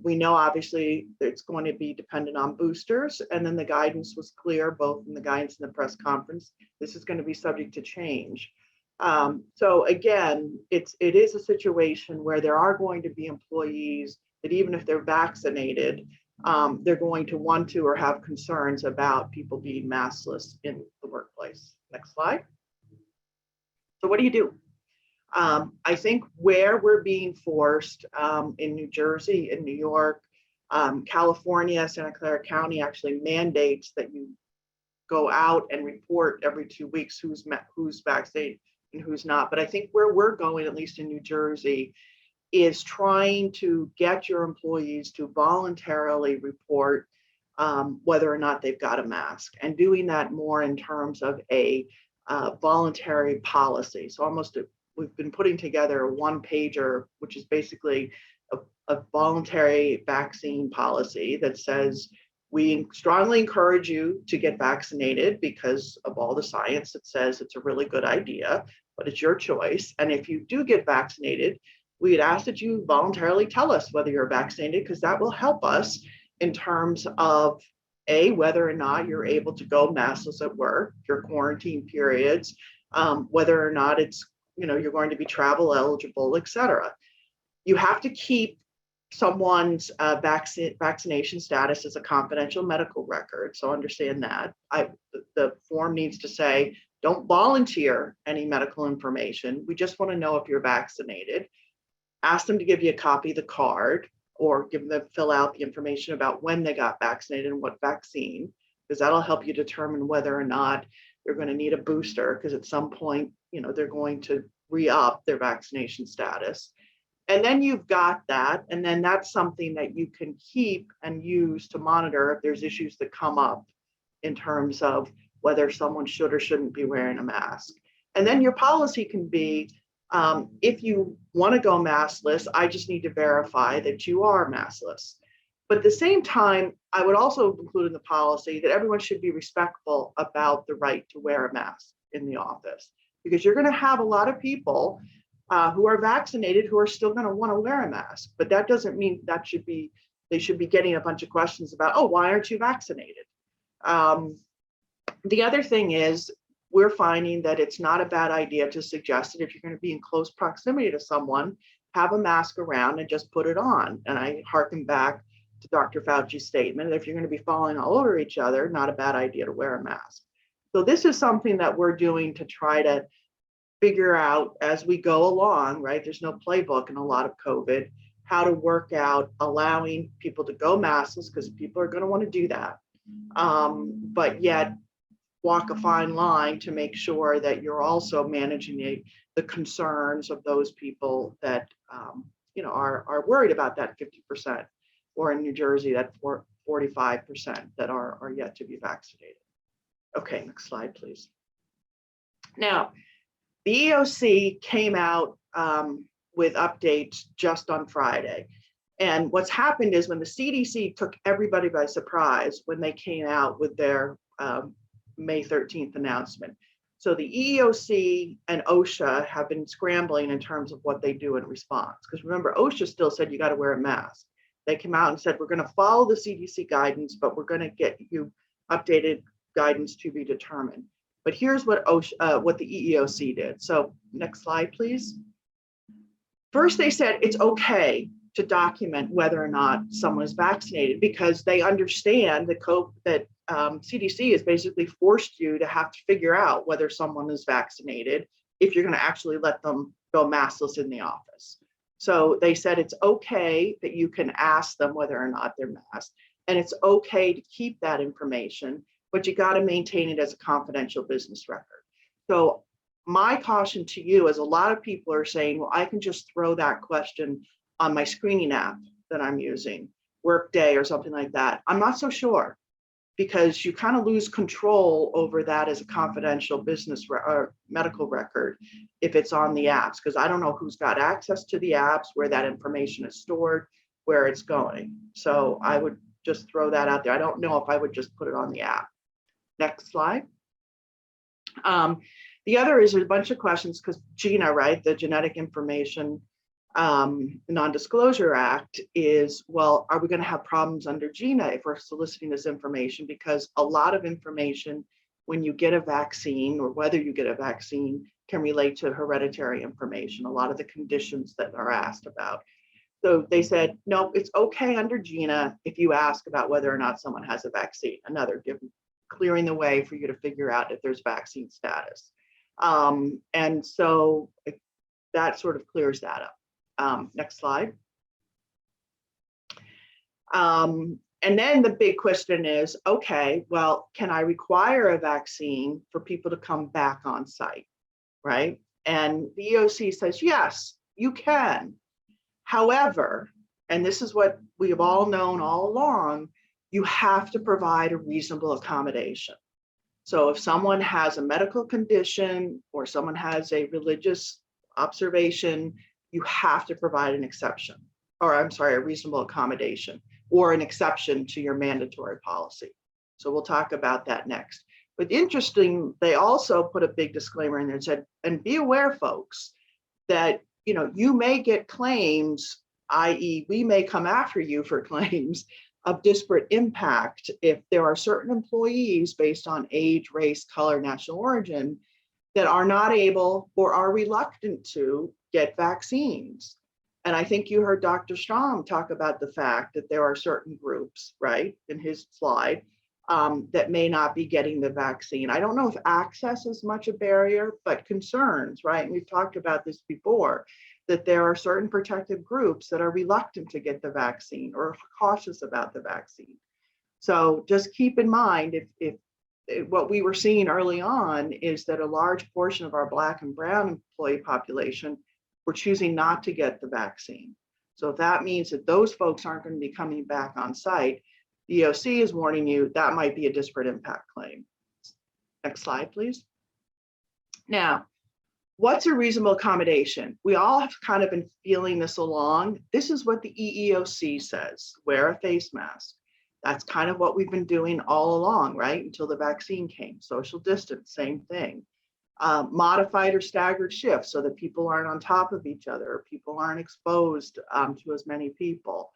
We know obviously it's going to be dependent on boosters, and then the guidance was clear, both in the guidance and the press conference. This is going to be subject to change. So again, it is a situation where there are going to be employees that even if they're vaccinated, they're going to want to or have concerns about people being maskless in the workplace. Next slide. So what do you do? I think where we're being forced in New Jersey, in New York, California, Santa Clara County actually mandates that you go out and report every 2 weeks who's vaccinated and who's not. But I think where we're going, at least in New Jersey, is trying to get your employees to voluntarily report whether or not they've got a mask, and doing that more in terms of a voluntary policy. So we've been putting together a one-pager, which is basically a voluntary vaccine policy that says we strongly encourage you to get vaccinated because of all the science that says it's a really good idea, but it's your choice. And if you do get vaccinated, we'd ask that you voluntarily tell us whether you're vaccinated, because that will help us in terms of whether or not you're able to go maskless at work, your quarantine periods, whether or not it's, you're going to be travel eligible, et cetera. You have to keep someone's vaccination status as a confidential medical record. So understand that. The form needs to say, don't volunteer any medical information. We just want to know if you're vaccinated. Ask them to give you a copy of the card, or give them fill out the information about when they got vaccinated and what vaccine, because that'll help you determine whether or not you're going to need a booster, because at some point, they're going to re-up their vaccination status. And then you've got that, and then that's something that you can keep and use to monitor if there's issues that come up in terms of whether someone should or shouldn't be wearing a mask. And then your policy can be, if you want to go maskless, I just need to verify that you are maskless. But at the same time, I would also include in the policy that everyone should be respectful about the right to wear a mask in the office, because you're going to have a lot of people who are vaccinated who are still going to want to wear a mask. But that doesn't mean they should be getting a bunch of questions about, oh, why aren't you vaccinated? The other thing is, we're finding that it's not a bad idea to suggest that if you're going to be in close proximity to someone, have a mask around and just put it on. And I hearken back to Dr. Fauci's statement that if you're going to be falling all over each other, not a bad idea to wear a mask. So this is something that we're doing to try to figure out as we go along, right? There's no playbook in a lot of COVID, how to work out allowing people to go maskless, because people are going to want to do that. But yet walk a fine line to make sure that you're also managing the concerns of those people that are worried about that 50%, or in New Jersey, that 45% that are yet to be vaccinated. Okay, next slide, please. Now, the EOC came out with updates just on Friday. And what's happened is when the CDC took everybody by surprise when they came out with their May 13th announcement. So the EEOC and OSHA have been scrambling in terms of what they do in response. Because remember, OSHA still said you got to wear a mask. They came out and said, we're going to follow the CDC guidance, but we're going to get you updated guidance to be determined. But here's what what the EEOC did. So next slide, please. First, they said it's okay to document whether or not someone is vaccinated because they understand that CDC has basically forced you to have to figure out whether someone is vaccinated if you're going to actually let them go maskless in the office. So they said it's okay that you can ask them whether or not they're masked, and it's okay to keep that information, but you got to maintain it as a confidential business record. So my caution to you is a lot of people are saying, well, I can just throw that question on my screening app that I'm using, Workday or something like that. I'm not so sure, because you kind of lose control over that as a confidential business or medical record if it's on the apps, because I don't know who's got access to the apps, where that information is stored, where it's going. So I would just throw that out there. I don't know if I would just put it on the app. Next slide. The other is a bunch of questions because GINA, right, the Genetic Information Non-Disclosure Act is, well, are we going to have problems under GINA if we're soliciting this information? Because a lot of information when you get a vaccine or whether you get a vaccine can relate to hereditary information, a lot of the conditions that are asked about. So they said, no, it's okay under GINA if you ask about whether or not someone has a vaccine, clearing the way for you to figure out if there's vaccine status. And so that sort of clears that up. Next slide. And then the big question is, okay, well, can I require a vaccine for people to come back on site, right? And the EOC says, yes, you can. However, and this is what we have all known all along, you have to provide a reasonable accommodation. So if someone has a medical condition or someone has a religious observation, you have to provide an exception, or I'm sorry, a reasonable accommodation or an exception to your mandatory policy. So we'll talk about that next. But interesting, they also put a big disclaimer in there and said, and be aware, folks, that you may get claims, i.e. we may come after you for claims of disparate impact if there are certain employees based on age, race, color, national origin that are not able or are reluctant to get vaccines. And I think you heard Dr. Strom talk about the fact that there are certain groups, right, in his slide, that may not be getting the vaccine. I don't know if access is much a barrier, but concerns, right? And we've talked about this before, that there are certain protected groups that are reluctant to get the vaccine or cautious about the vaccine. So just keep in mind, if what we were seeing early on is that a large portion of our Black and Brown employee population were choosing not to get the vaccine. So if that means that those folks aren't going to be coming back on site, the EOC is warning you that might be a disparate impact claim. Next slide, please. Now, what's a reasonable accommodation? We all have kind of been feeling this along. This is what the EEOC says, wear a face mask. That's kind of what we've been doing all along, right? Until the vaccine came. Social distance, same thing. Modified or staggered shifts so that people aren't on top of each other, or people aren't exposed to as many people.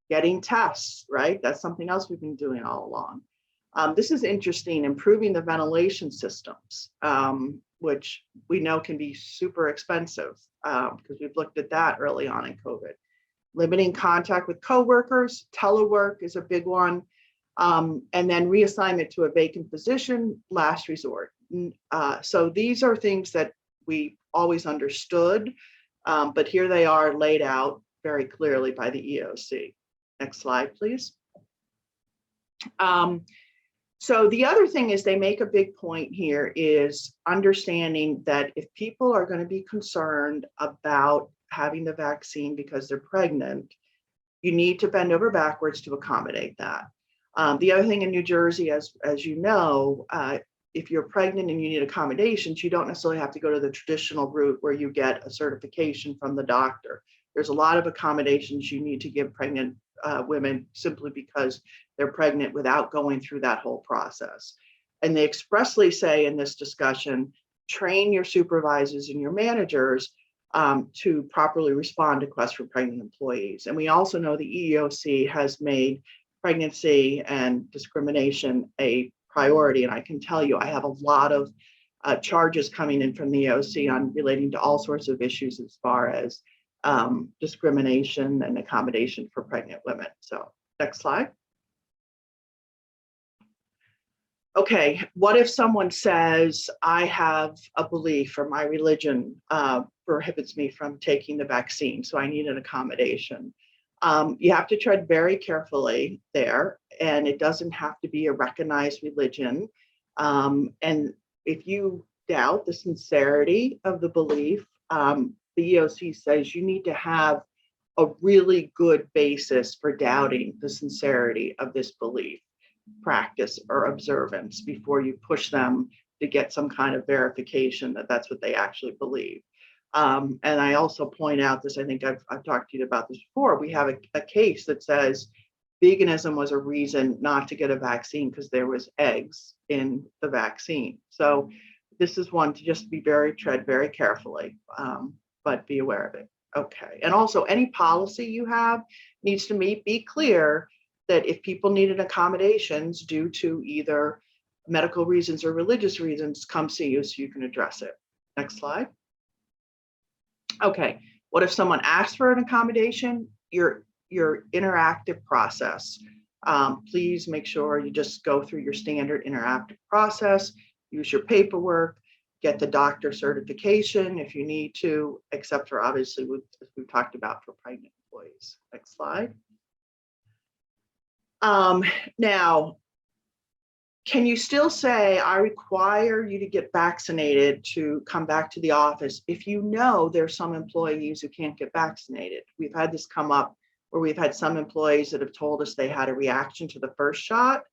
Getting tests, right? That's something else we've been doing all along. This is interesting, improving the ventilation systems, which we know can be super expensive because we've looked at that early on in COVID. Limiting contact with coworkers, telework is a big one, and then reassignment to a vacant position, last resort. So these are things that we always understood, but here they are laid out very clearly by the EOC. Next slide, please. So the other thing is they make a big point here is understanding that if people are going to be concerned about having the vaccine because they're pregnant, you need to bend over backwards to accommodate that. The other thing in New Jersey, as you know, if you're pregnant and you need accommodations, you don't necessarily have to go to the traditional route where you get a certification from the doctor. There's a lot of accommodations you need to give pregnant women simply because they're pregnant without going through that whole process. And they expressly say in this discussion train your supervisors and your managers to properly respond to requests for pregnant employees. And we also know the EEOC has made pregnancy and discrimination a priority. And I can tell you, I have a lot of charges coming in from the EEOC on relating to all sorts of issues as far as discrimination and accommodation for pregnant women. So next slide. Okay, what if someone says, I have a belief or my religion prohibits me from taking the vaccine, so I need an accommodation? You have to tread very carefully there, and it doesn't have to be a recognized religion. And if you doubt the sincerity of the belief, the EOC says you need to have a really good basis for doubting the sincerity of this belief, practice, or observance before you push them to get some kind of verification that that's what they actually believe. And I also point out this, I think I've talked to you about this before, we have a case that says veganism was a reason not to get a vaccine because there was eggs in the vaccine. So this is one to just tread very carefully, but be aware of it. Okay, and also any policy you have needs to be clear that if people needed accommodations due to either medical reasons or religious reasons, come see you so you can address it. Next slide. Okay, what if someone asks for an accommodation? Your interactive process. Please make sure you just go through your standard interactive process, use your paperwork, get the doctor certification if you need to, except for obviously as we've talked about for pregnant employees. Next slide. Now, can you still say, I require you to get vaccinated to come back to the office if you know there's some employees who can't get vaccinated? We've had this come up where we've had some employees that have told us they had a reaction to the first shot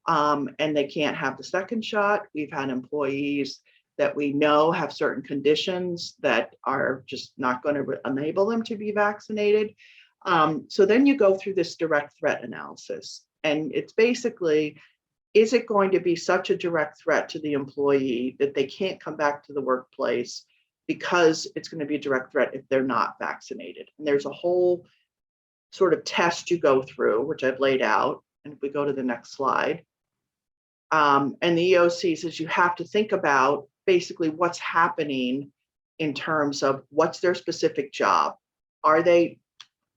and they can't have the second shot. We've had employees that we know have certain conditions that are just not going to enable them to be vaccinated. So then you go through this direct threat analysis, and it's basically, is it going to be such a direct threat to the employee that they can't come back to the workplace because it's going to be a direct threat if they're not vaccinated? And there's a whole sort of test you go through, which I've laid out. And if we go to the next slide, and the EOC says you have to think about basically what's happening in terms of what's their specific job. Are they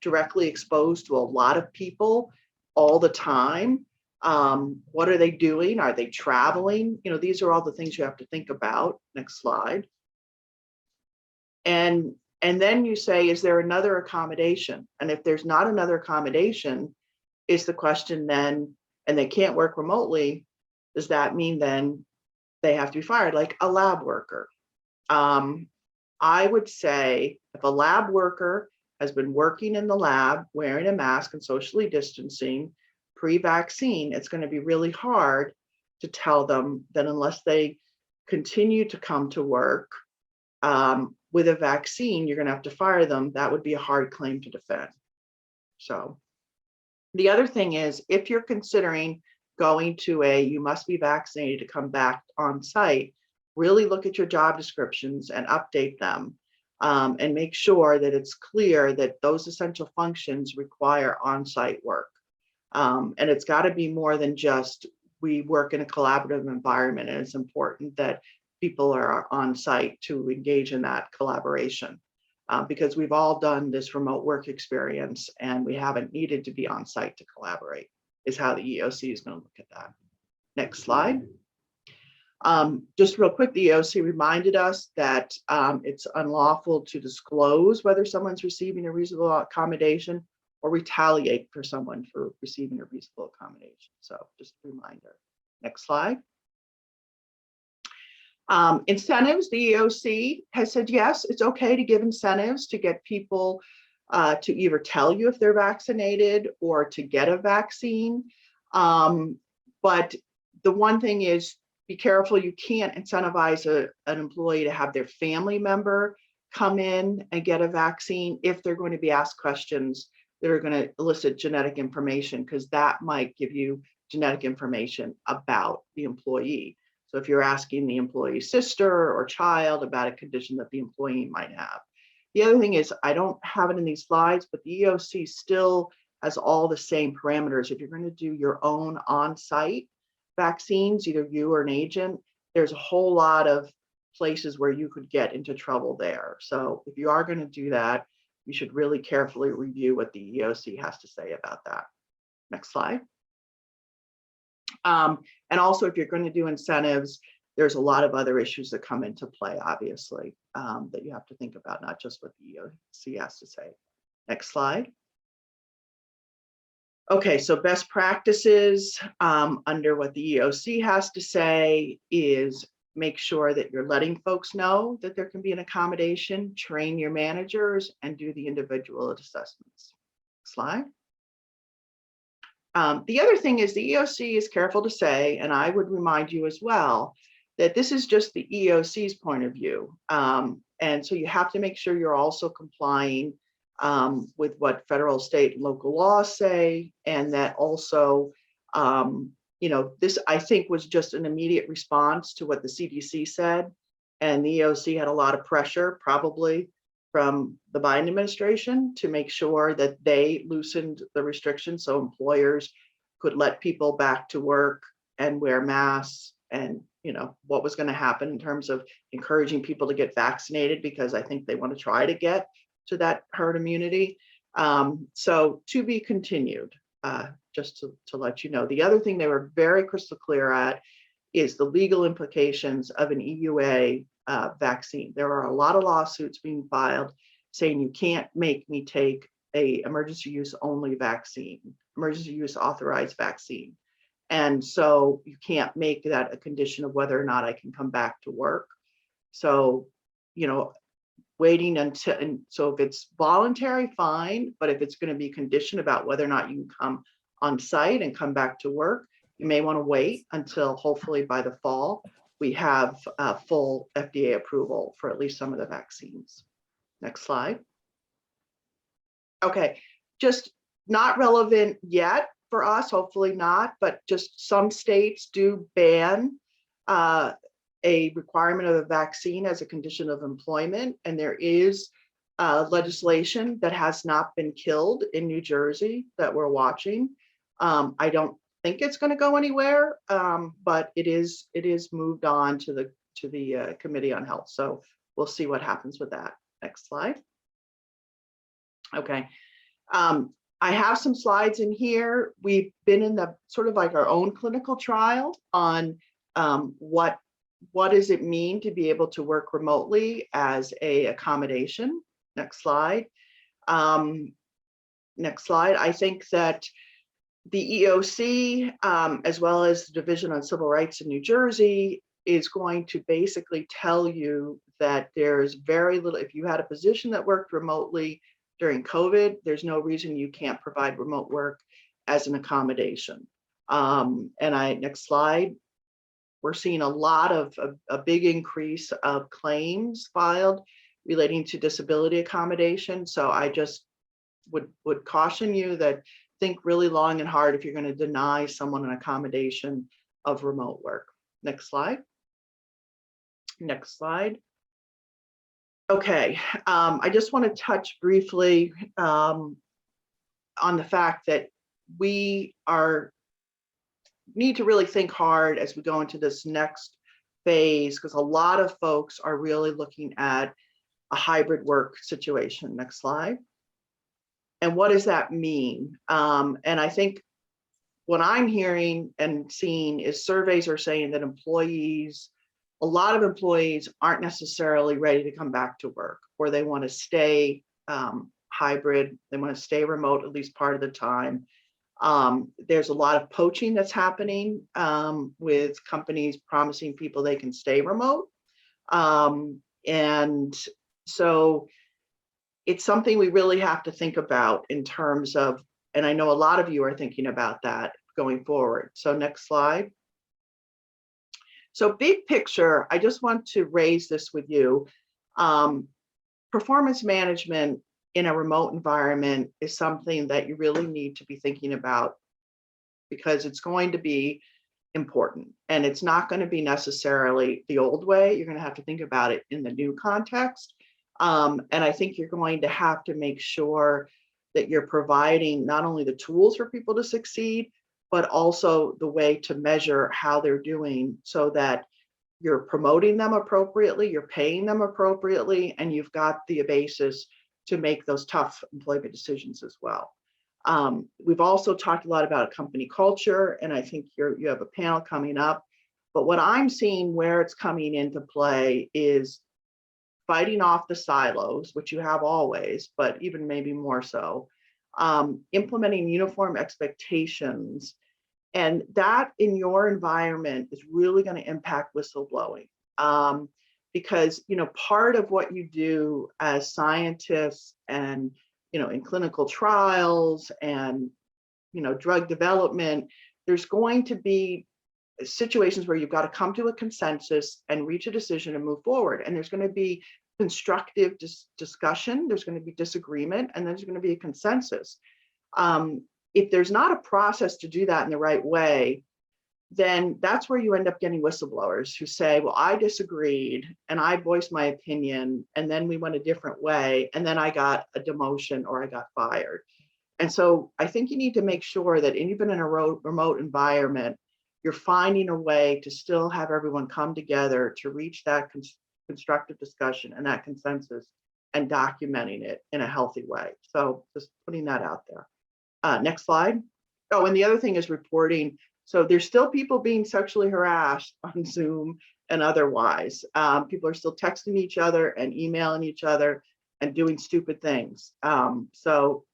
directly exposed to a lot of people all the time? What are they doing? Are they traveling? You know, these are all the things you have to think about. Next slide. And then you say, is there another accommodation? And if there's not another accommodation, is the question then, and they can't work remotely, does that mean then they have to be fired, like a lab worker? I would say if a lab worker has been working in the lab, wearing a mask and socially distancing pre-vaccine, it's going to be really hard to tell them that unless they continue to come to work with a vaccine, you're going to have to fire them. That would be a hard claim to defend. So the other thing is, if you're considering going to you must be vaccinated to come back on site, really look at your job descriptions and update them, and make sure that it's clear that those essential functions require on-site work. And it's got to be more than just we work in a collaborative environment, and it's important that people are on site to engage in that collaboration, because we've all done this remote work experience and we haven't needed to be on site to collaborate, is how the EOC is going to look at that. Next slide. Just real quick, the EOC reminded us that it's unlawful to disclose whether someone's receiving a reasonable accommodation or retaliate for someone for receiving a reasonable accommodation. So just a reminder. Next slide. Incentives, the EOC has said, yes, it's okay to give incentives to get people to either tell you if they're vaccinated or to get a vaccine. But the one thing is, be careful, you can't incentivize an employee to have their family member come in and get a vaccine if they're going to be asked questions that are going to elicit genetic information, because that might give you genetic information about the employee. So if you're asking the employee's sister or child about a condition that the employee might have. The other thing is, I don't have it in these slides, but the EOC still has all the same parameters. If you're going to do your own on-site vaccines, either you or an agent, there's a whole lot of places where you could get into trouble there. So if you are going to do that, you should really carefully review what the EOC has to say about that. Next slide. And also, if you're going to do incentives, there's a lot of other issues that come into play, obviously, that you have to think about, not just what the EOC has to say. Next slide. Okay, so best practices under what the EOC has to say is make sure that you're letting folks know that there can be an accommodation, train your managers, and do the individual assessments. Slide. The other thing is the EOC is careful to say, and I would remind you as well, that this is just the EOC's point of view. And so you have to make sure you're also complying with what federal, state, and local laws say, and that also, this I think was just an immediate response to what the CDC said, and the EOC had a lot of pressure, probably from the Biden administration, to make sure that they loosened the restrictions so employers could let people back to work and wear masks, and what was going to happen in terms of encouraging people to get vaccinated, because I think they want to try to get to that herd immunity. So to be continued, just to let you know. The other thing they were very crystal clear at is the legal implications of an EUA vaccine. There are a lot of lawsuits being filed saying you can't make me take a emergency use only vaccine, emergency use authorized vaccine. And so you can't make that a condition of whether or not I can come back to work. So, waiting until, and so if it's voluntary, fine, but if it's going to be conditioned about whether or not you can come on site and come back to work, you may want to wait until hopefully by the fall, we have full FDA approval for at least some of the vaccines. Next slide. Okay, just not relevant yet for us, hopefully not, but just some states do ban a requirement of a vaccine as a condition of employment. And there is legislation that has not been killed in New Jersey that we're watching. I don't think it's going to go anywhere, but it is moved on to the Committee on Health. So we'll see what happens with that. Next slide. Okay. I have some slides in here. We've been in the sort of like our own clinical trial on what does it mean to be able to work remotely as a accommodation. Next slide. Next slide. I think that the EOC, as well as the Division on Civil Rights in New Jersey, is going to basically tell you that there's very little, if you had a position that worked remotely during COVID, there's no reason you can't provide remote work as an accommodation. Next slide. We're seeing a lot of a big increase of claims filed relating to disability accommodation. So I just would caution you that think really long and hard if you're going to deny someone an accommodation of remote work. Next slide. Next slide. Okay, I just want to touch briefly on the fact that we need to really think hard as we go into this next phase, because a lot of folks are really looking at a hybrid work situation. Next slide. And what does that mean? And I think what I'm hearing and seeing is surveys are saying that a lot of employees aren't necessarily ready to come back to work, or they want to stay hybrid, they want to stay remote at least part of the time. There's a lot of poaching that's happening with companies promising people they can stay remote. And so it's something we really have to think about in terms of, and I know a lot of you are thinking about that going forward. So next slide. So big picture, I just want to raise this with you. Performance management in a remote environment is something that you really need to be thinking about, because it's going to be important. And it's not going to be necessarily the old way. You're going to have to think about it in the new context. And I think you're going to have to make sure that you're providing not only the tools for people to succeed, but also the way to measure how they're doing so that you're promoting them appropriately, you're paying them appropriately, and you've got the basis to make those tough employment decisions as well. We've also talked a lot about company culture, and I think you have a panel coming up. But what I'm seeing where it's coming into play is fighting off the silos, which you have always, but even maybe more so, implementing uniform expectations. And that in your environment is really going to impact whistleblowing. Because, part of what you do as scientists and, in clinical trials and, drug development, there's going to be situations where you've got to come to a consensus and reach a decision and move forward. And there's going to be constructive discussion, there's going to be disagreement, and there's going to be a consensus. If there's not a process to do that in the right way, then that's where you end up getting whistleblowers who say, well, I disagreed and I voiced my opinion, and then we went a different way, and then I got a demotion or I got fired. And so I think you need to make sure that even in a remote environment, you're finding a way to still have everyone come together to reach that constructive discussion and that consensus and documenting it in a healthy way. So just putting that out there. Next slide. Oh, and the other thing is reporting. So there's still people being sexually harassed on Zoom and otherwise. People are still texting each other and emailing each other and doing stupid things. So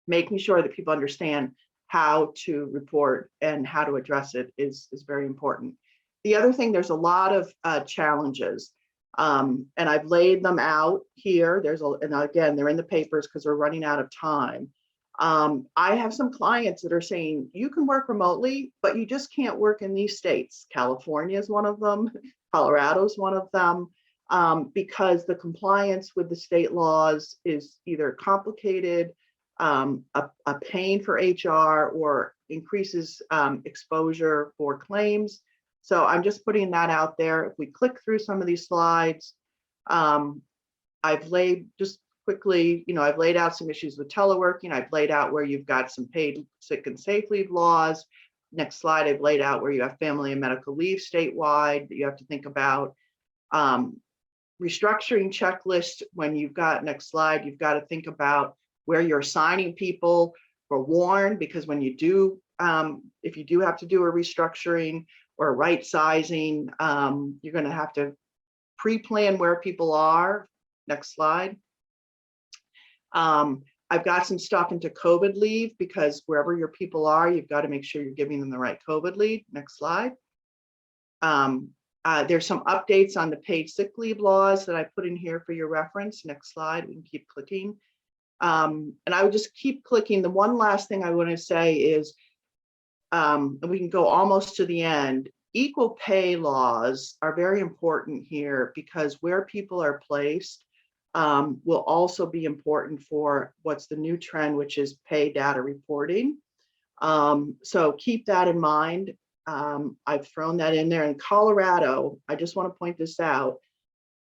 making sure that people understand how to report and how to address it is very important. The other thing, there's a lot of challenges, and I've laid them out here. And again, they're in the papers because we're running out of time. I have some clients that are saying you can work remotely, but you just can't work in these states. California is one of them. Colorado is one of them, because the compliance with the state laws is either complicated, a pain for HR, or increases exposure for claims. So I'm just putting that out there. If we click through some of these slides, I've laid just quickly, I've laid out some issues with teleworking. I've laid out where you've got some paid sick and safe leave laws. Next slide, I've laid out where you have family and medical leave statewide that you have to think about. Restructuring checklist, when you've got, next slide, you've got to think about where you're assigning people for warn, because when you do, if you do have to do a restructuring or a right sizing, you're going to have to pre-plan where people are. Next slide. I've got some stuff into COVID leave, because wherever your people are, you've got to make sure you're giving them the right COVID leave. Next slide. There's some updates on the paid sick leave laws that I put in here for your reference. Next slide. We can keep clicking. And I would just keep clicking. The one last thing I want to say is, and we can go almost to the end, equal pay laws are very important here, because where people are placed will also be important for what's the new trend, which is pay data reporting. So keep that in mind. I've thrown that in there. In Colorado, I just want to point this out.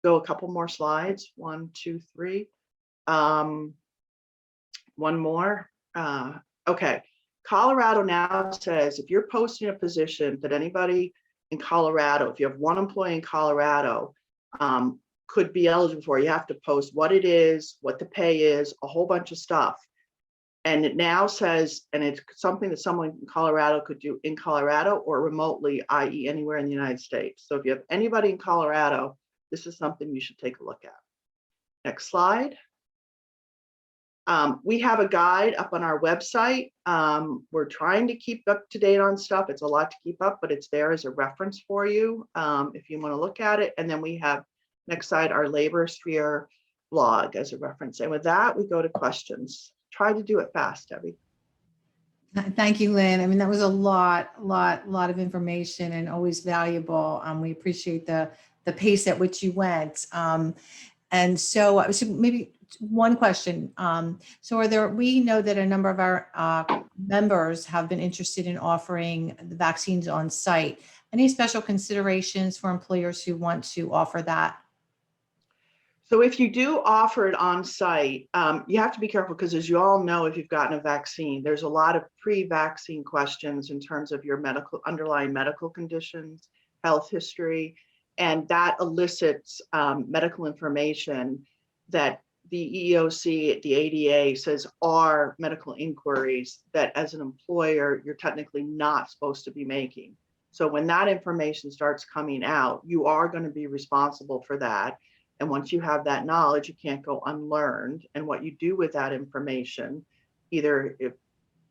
Go a couple more slides. 1, 2, 3. One more. Okay. Colorado now says if you're posting a position that anybody in Colorado, if you have one employee in Colorado, could be eligible for, you have to post what it is, what the pay is, a whole bunch of stuff. And it now says, and it's something that someone in Colorado could do in Colorado or remotely, i.e. anywhere in the United States. So if you have anybody in Colorado, this is something you should take a look at. Next slide. We have a guide up on our website. We're trying to keep up to date on stuff. It's a lot to keep up, but it's there as a reference for you if you want to look at it. And then we have, next slide, our labor sphere blog as a reference. And with that, we go to questions. Try to do it fast, Debbie. Thank you, Lynn. I mean, that was a lot of information and always valuable. We appreciate the pace at which you went. And so maybe one question. So we know that a number of our members have been interested in offering the vaccines on site. Any special considerations for employers who want to offer that? So if you do offer it on site, you have to be careful because, as you all know, if you've gotten a vaccine, there's a lot of pre-vaccine questions in terms of your underlying medical conditions, health history, and that elicits medical information that the EEOC, the ADA says are medical inquiries that, as an employer, you're technically not supposed to be making. So when that information starts coming out, you are going to be responsible for that. And once you have that knowledge, you can't go unlearned. And what you do with that information, either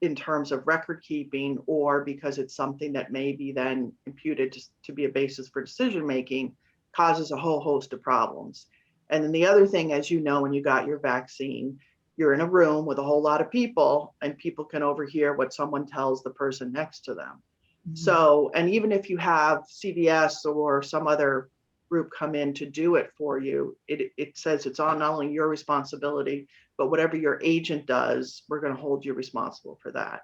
in terms of record keeping or because it's something that may be then imputed to be a basis for decision making, causes a whole host of problems. And then the other thing, as you know, when you got your vaccine, you're in a room with a whole lot of people and people can overhear what someone tells the person next to them. Mm-hmm. So, and even if you have CVS or some other group come in to do it for you, it says it's on not only your responsibility, but whatever your agent does, we're going to hold you responsible for that.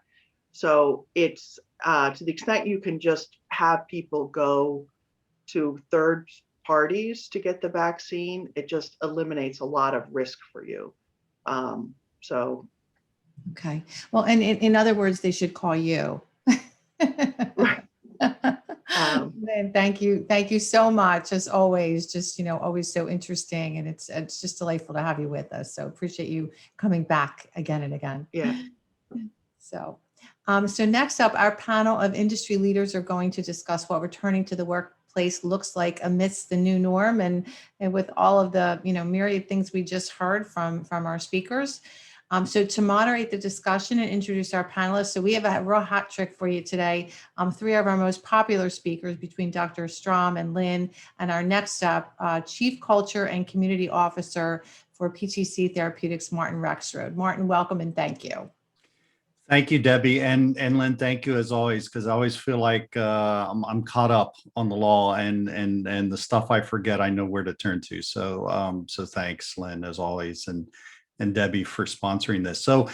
So it's to the extent you can just have people go to third parties to get the vaccine, it just eliminates a lot of risk for you. Okay. Well, and in other words, they should call you. Right. Thank you so much, as always. Just always so interesting, and it's just delightful to have you with us. So appreciate you coming back again and again. Yeah. So next up, our panel of industry leaders are going to discuss what returning to the workplace looks like amidst the new norm, and with all of the myriad things we just heard from our speakers. So to moderate the discussion and introduce our panelists, so we have a real hot trick for you today. Three of our most popular speakers between Dr. Strom and Lynn, and our next up, Chief Culture and Community Officer for PTC Therapeutics, Martin Rexroad. Martin, welcome and thank you. Thank you, Debbie, and Lynn. Thank you as always, because I always feel like I'm caught up on the law and the stuff I forget, I know where to turn to. So so thanks, Lynn, as always, and Debbie for sponsoring this. So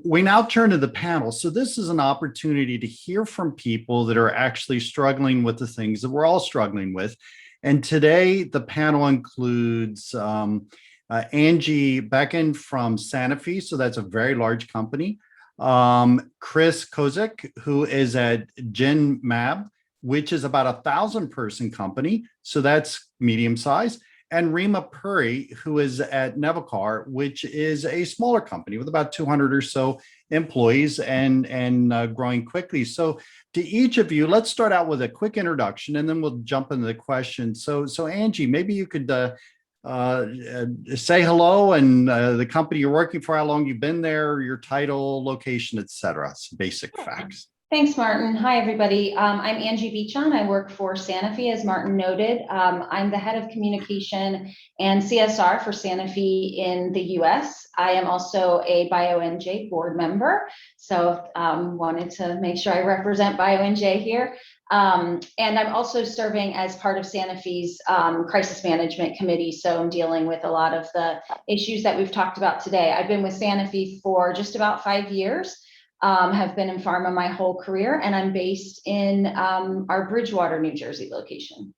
we now turn to the panel. So this is an opportunity to hear from people that are actually struggling with the things that we're all struggling with. And today the panel includes Angie Becken from Sanofi. So that's a very large company. Chris Kozik, who is at Genmab, which is about 1,000-person company. So that's medium size. And Rima Puri, who is at Nevacar, which is a smaller company with about 200 or so employees and growing quickly. So to each of you, let's start out with a quick introduction, and then we'll jump into the questions. So Angie, maybe you could say hello and the company you're working for, how long you've been there, your title, location, etc. Some basic facts. Thanks, Martin. Hi, everybody. I'm Angie Beechon. I work for Sanofi, as Martin noted. I'm the head of communication and CSR for Sanofi in the US. I am also a BioNJ board member, so wanted to make sure I represent BioNJ here. And I'm also serving as part of Sanofi's crisis management committee, so I'm dealing with a lot of the issues that we've talked about today. I've been with Sanofi for just about 5 years. Have been in pharma my whole career, and I'm based in our Bridgewater, New Jersey location.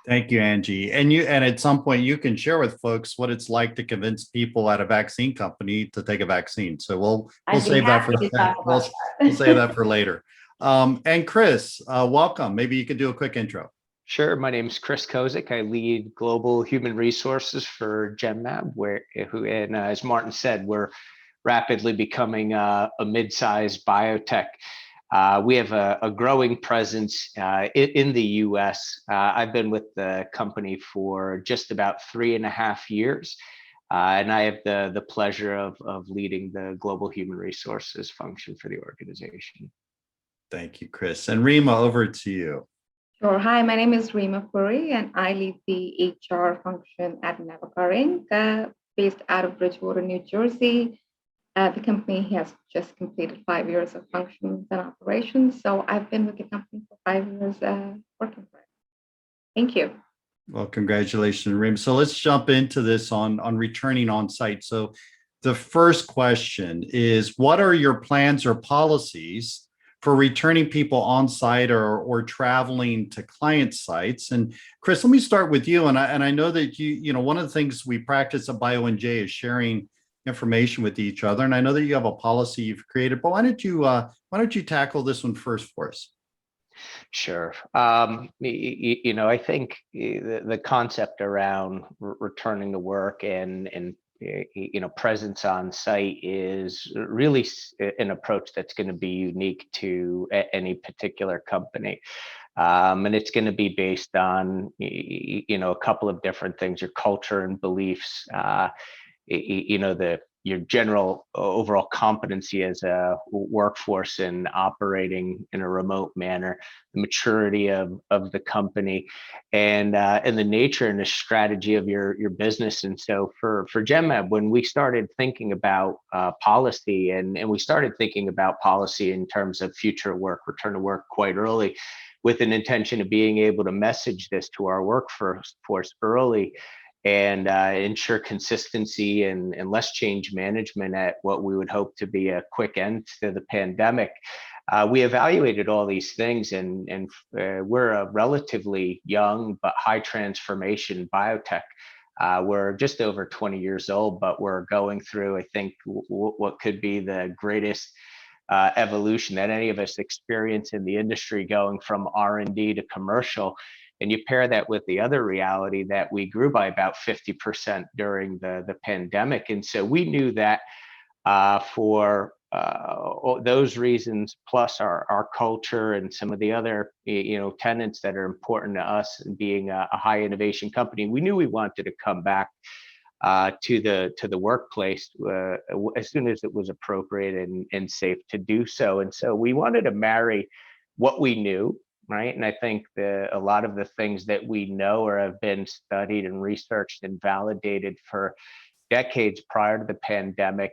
Thank you, Angie. And at some point you can share with folks what it's like to convince people at a vaccine company to take a vaccine. So we'll save that for we'll save that for later. And Chris, welcome. Maybe you could do a quick intro. Sure. My name is Chris Kozik. I lead global human resources for Genmab, and as Martin said, we're rapidly becoming a mid-sized biotech. We have a growing presence in the US. I've been with the company for just about 3.5 years, and I have the pleasure of leading the global human resources function for the organization. Thank you, Chris. And Rima, over to you. Sure. Hi, my name is Rima Puri, and I lead the HR function at Nevacar Inc., based out of Bridgewater, New Jersey. The company has just completed 5 years of functions and operations. So I've been with the company for 5 years working for it. Thank you. Well, congratulations, Rim. So let's jump into this on returning on site. So the first question is, what are your plans or policies for returning people on site or traveling to client sites? And Chris, let me start with you. And I know that one of the things we practice at BioNJ is sharing information with each other. And I know that you have a policy you've created, but why don't you tackle this one first for us? Sure. I think the concept around returning to work and presence on site is really an approach that's going to be unique to any particular company. And it's going to be based on a couple of different things: your culture and beliefs, the your general overall competency as a workforce in operating in a remote manner, the maturity of the company, and the nature and the strategy of your business. And so for GenMab, when we started thinking about policy, and we started thinking about policy in terms of future work, return to work quite early, with an intention of being able to message this to our workforce early, and ensure consistency and less change management at what we would hope to be a quick end to the pandemic. We evaluated all these things, and we're a relatively young but high transformation biotech. We're just over 20 years old, but we're going through, I think, what could be the greatest evolution that any of us experience in the industry, going from R&D to commercial. And you pair that with the other reality that we grew by about 50% during the pandemic. And so we knew that for those reasons, plus our culture and some of the other tenets that are important to us, being a high innovation company, we knew we wanted to come back to the workplace as soon as it was appropriate and safe to do so. And so we wanted to marry what we knew, right? And I think a lot of the things that we know or have been studied and researched and validated for decades prior to the pandemic,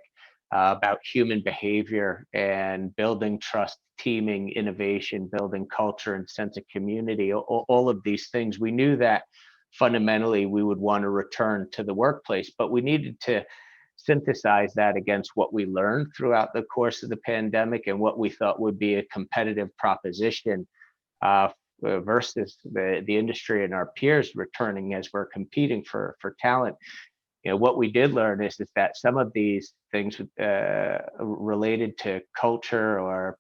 about human behavior and building trust, teaming, innovation, building culture and sense of community, all of these things. We knew that fundamentally we would want to return to the workplace, but we needed to synthesize that against what we learned throughout the course of the pandemic and what we thought would be a competitive proposition versus the industry and our peers returning as we're competing for talent. What we did learn is that some of these things related to culture or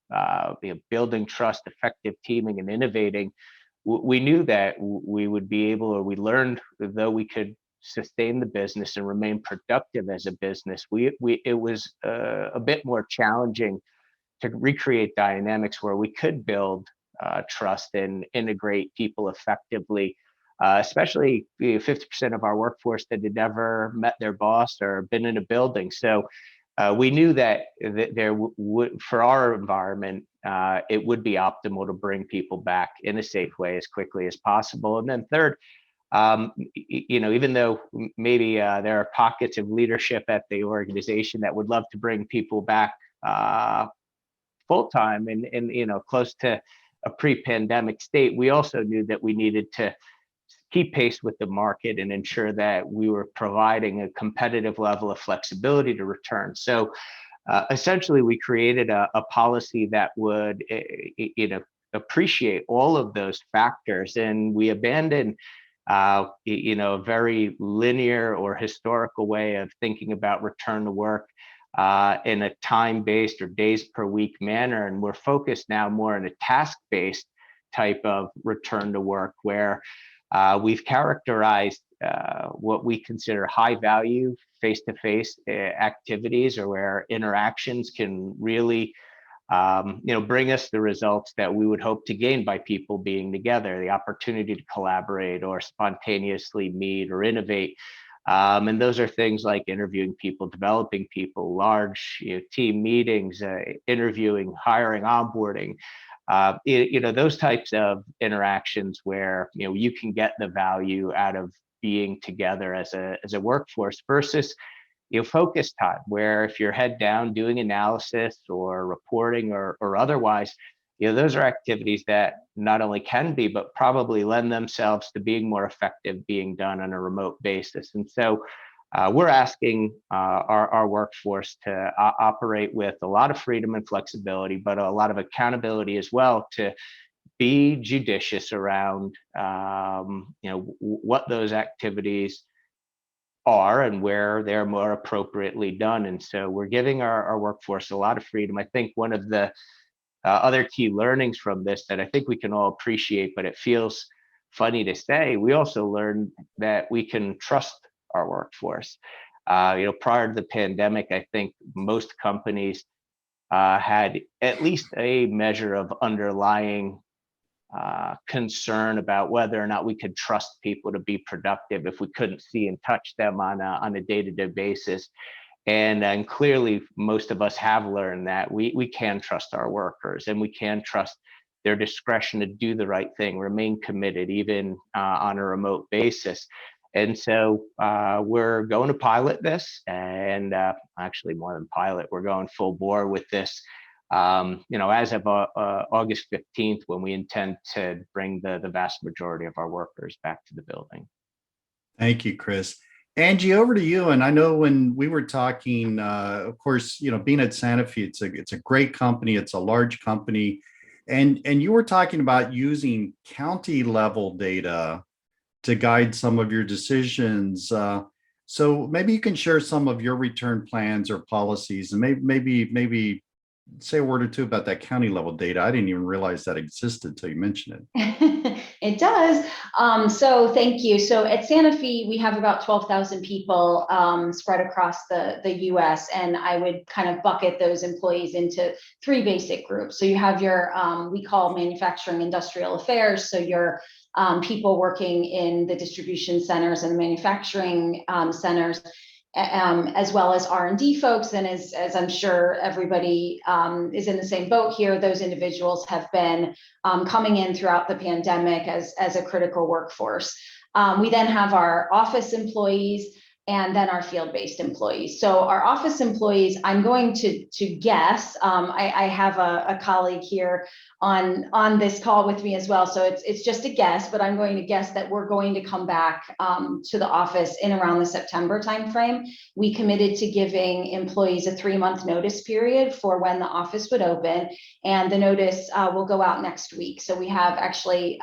building trust, effective teaming, and innovating, we knew that we would be able, or we learned, though we could sustain the business and remain productive as a business, it was a bit more challenging to recreate dynamics where we could build trust and integrate people effectively, especially 50% of our workforce that had never met their boss or been in a building. So we knew that there would, for our environment, it would be optimal to bring people back in a safe way as quickly as possible. And then third, even though maybe there are pockets of leadership at the organization that would love to bring people back full time and close to a pre-pandemic state, we also knew that we needed to keep pace with the market and ensure that we were providing a competitive level of flexibility to return. So essentially, we created a policy that would appreciate all of those factors, and we abandoned a very linear or historical way of thinking about return to work in a time-based or days per week manner. And we're focused now more on a task-based type of return to work, where we've characterized what we consider high value face-to-face activities, or where interactions can really bring us the results that we would hope to gain by people being together, the opportunity to collaborate or spontaneously meet or innovate. And those are things like interviewing people, developing people, large team meetings, interviewing, hiring, onboarding, those types of interactions where you can get the value out of being together as a workforce, versus focus time, where if you're head down doing analysis or reporting or otherwise, those are activities that not only can be, but probably lend themselves to being more effective being done on a remote basis. And so we're asking our workforce to operate with a lot of freedom and flexibility, but a lot of accountability as well, to be judicious around what those activities are and where they're more appropriately done. And so we're giving our workforce a lot of freedom. I think one of the other key learnings from this that I think we can all appreciate, but it feels funny to say, we also learned that we can trust our workforce. Prior to the pandemic, I think most companies had at least a measure of underlying concern about whether or not we could trust people to be productive if we couldn't see and touch them on a day-to-day basis. And clearly, most of us have learned that we can trust our workers, and we can trust their discretion to do the right thing, remain committed, even on a remote basis. And so we're going to pilot this, and actually more than pilot, we're going full bore with this. As of August 15th, when we intend to bring the vast majority of our workers back to the building. Thank you, Chris. Angie, over to you. And I know when we were talking, of course, being at Sanofi, it's a great company. It's a large company. And you were talking about using county level data to guide some of your decisions. So maybe you can share some of your return plans or policies, and maybe say a word or two about that county level data. I didn't even realize that existed until you mentioned it. It does. So thank you. So at Sanofi, we have about 12,000 people spread across the US, and I would kind of bucket those employees into three basic groups. So you have your, we call manufacturing industrial affairs. So your people working in the distribution centers and manufacturing centers, as well as R&D folks. And as I'm sure everybody is in the same boat here, those individuals have been coming in throughout the pandemic as a critical workforce. We then have our office employees, and then our field-based employees. So our office employees, I'm going to guess, I have a colleague here on this call with me as well. So it's just a guess, but I'm going to guess that we're going to come back to the office in around the September timeframe. We committed to giving employees a 3-month notice period for when the office would open, and the notice will go out next week. So we have actually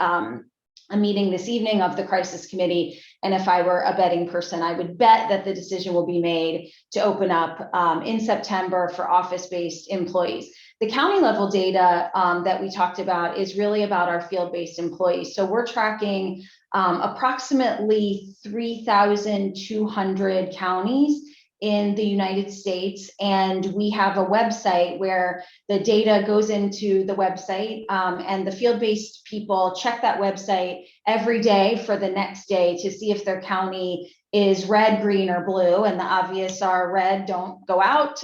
a meeting this evening of the crisis committee. And if I were a betting person, I would bet that the decision will be made to open up in September for office-based employees. The county level data that we talked about is really about our field-based employees. So we're tracking approximately 3,200 counties in the United States. And we have a website where the data goes into the website, and the field-based people check that website every day for the next day to see if their county is red, green, or blue. And the obvious are red, don't go out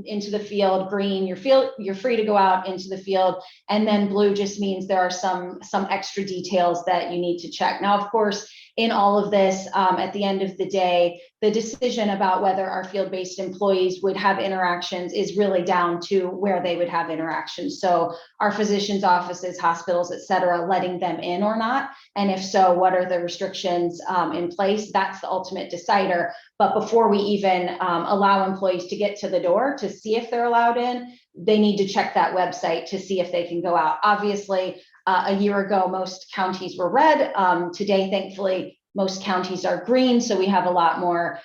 into the field; green, you're free to go out into the field; and then blue just means there are some extra details that you need to check. Now, of course, in all of this, at the end of the day, the decision about whether our field-based employees would have interactions is really down to where they would have interactions. So our physicians' offices, hospitals, et cetera, letting them in or not. And if so, what are the restrictions in place? That's the ultimate decider. But before we even allow employees to get to the door to see if they're allowed in, they need to check that website to see if they can go out. Obviously, a year ago, most counties were red. Today, thankfully, most counties are green. So we have a lot more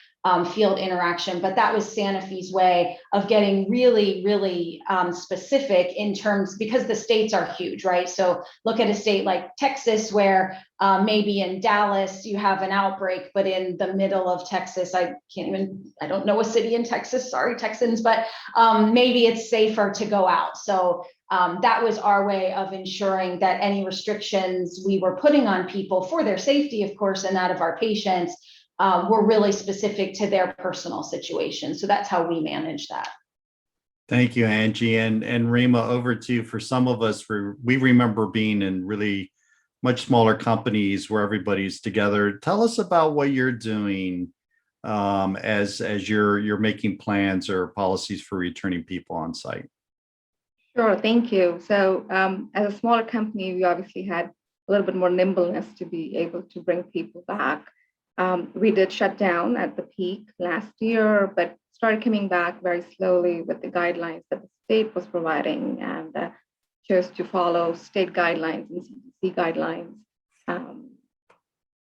field interaction, but that was Sanofi's way of getting really, really specific in terms, because the states are huge, right? So look at a state like Texas, where maybe in Dallas you have an outbreak, but in the middle of Texas, I don't know a city in Texas, sorry, Texans, but maybe it's safer to go out. So that was our way of ensuring that any restrictions we were putting on people for their safety, of course, and that of our patients, were really specific to their personal situation. So that's how we manage that. Thank you, Angie. And Rima, over to you. For some of us, we remember being in really much smaller companies where everybody's together. Tell us about what you're doing as you're making plans or policies for returning people on site. Sure, thank you. So as a smaller company, we obviously had a little bit more nimbleness to be able to bring people back. We did shut down at the peak last year, but started coming back very slowly with the guidelines that the state was providing, and chose to follow state guidelines and CDC guidelines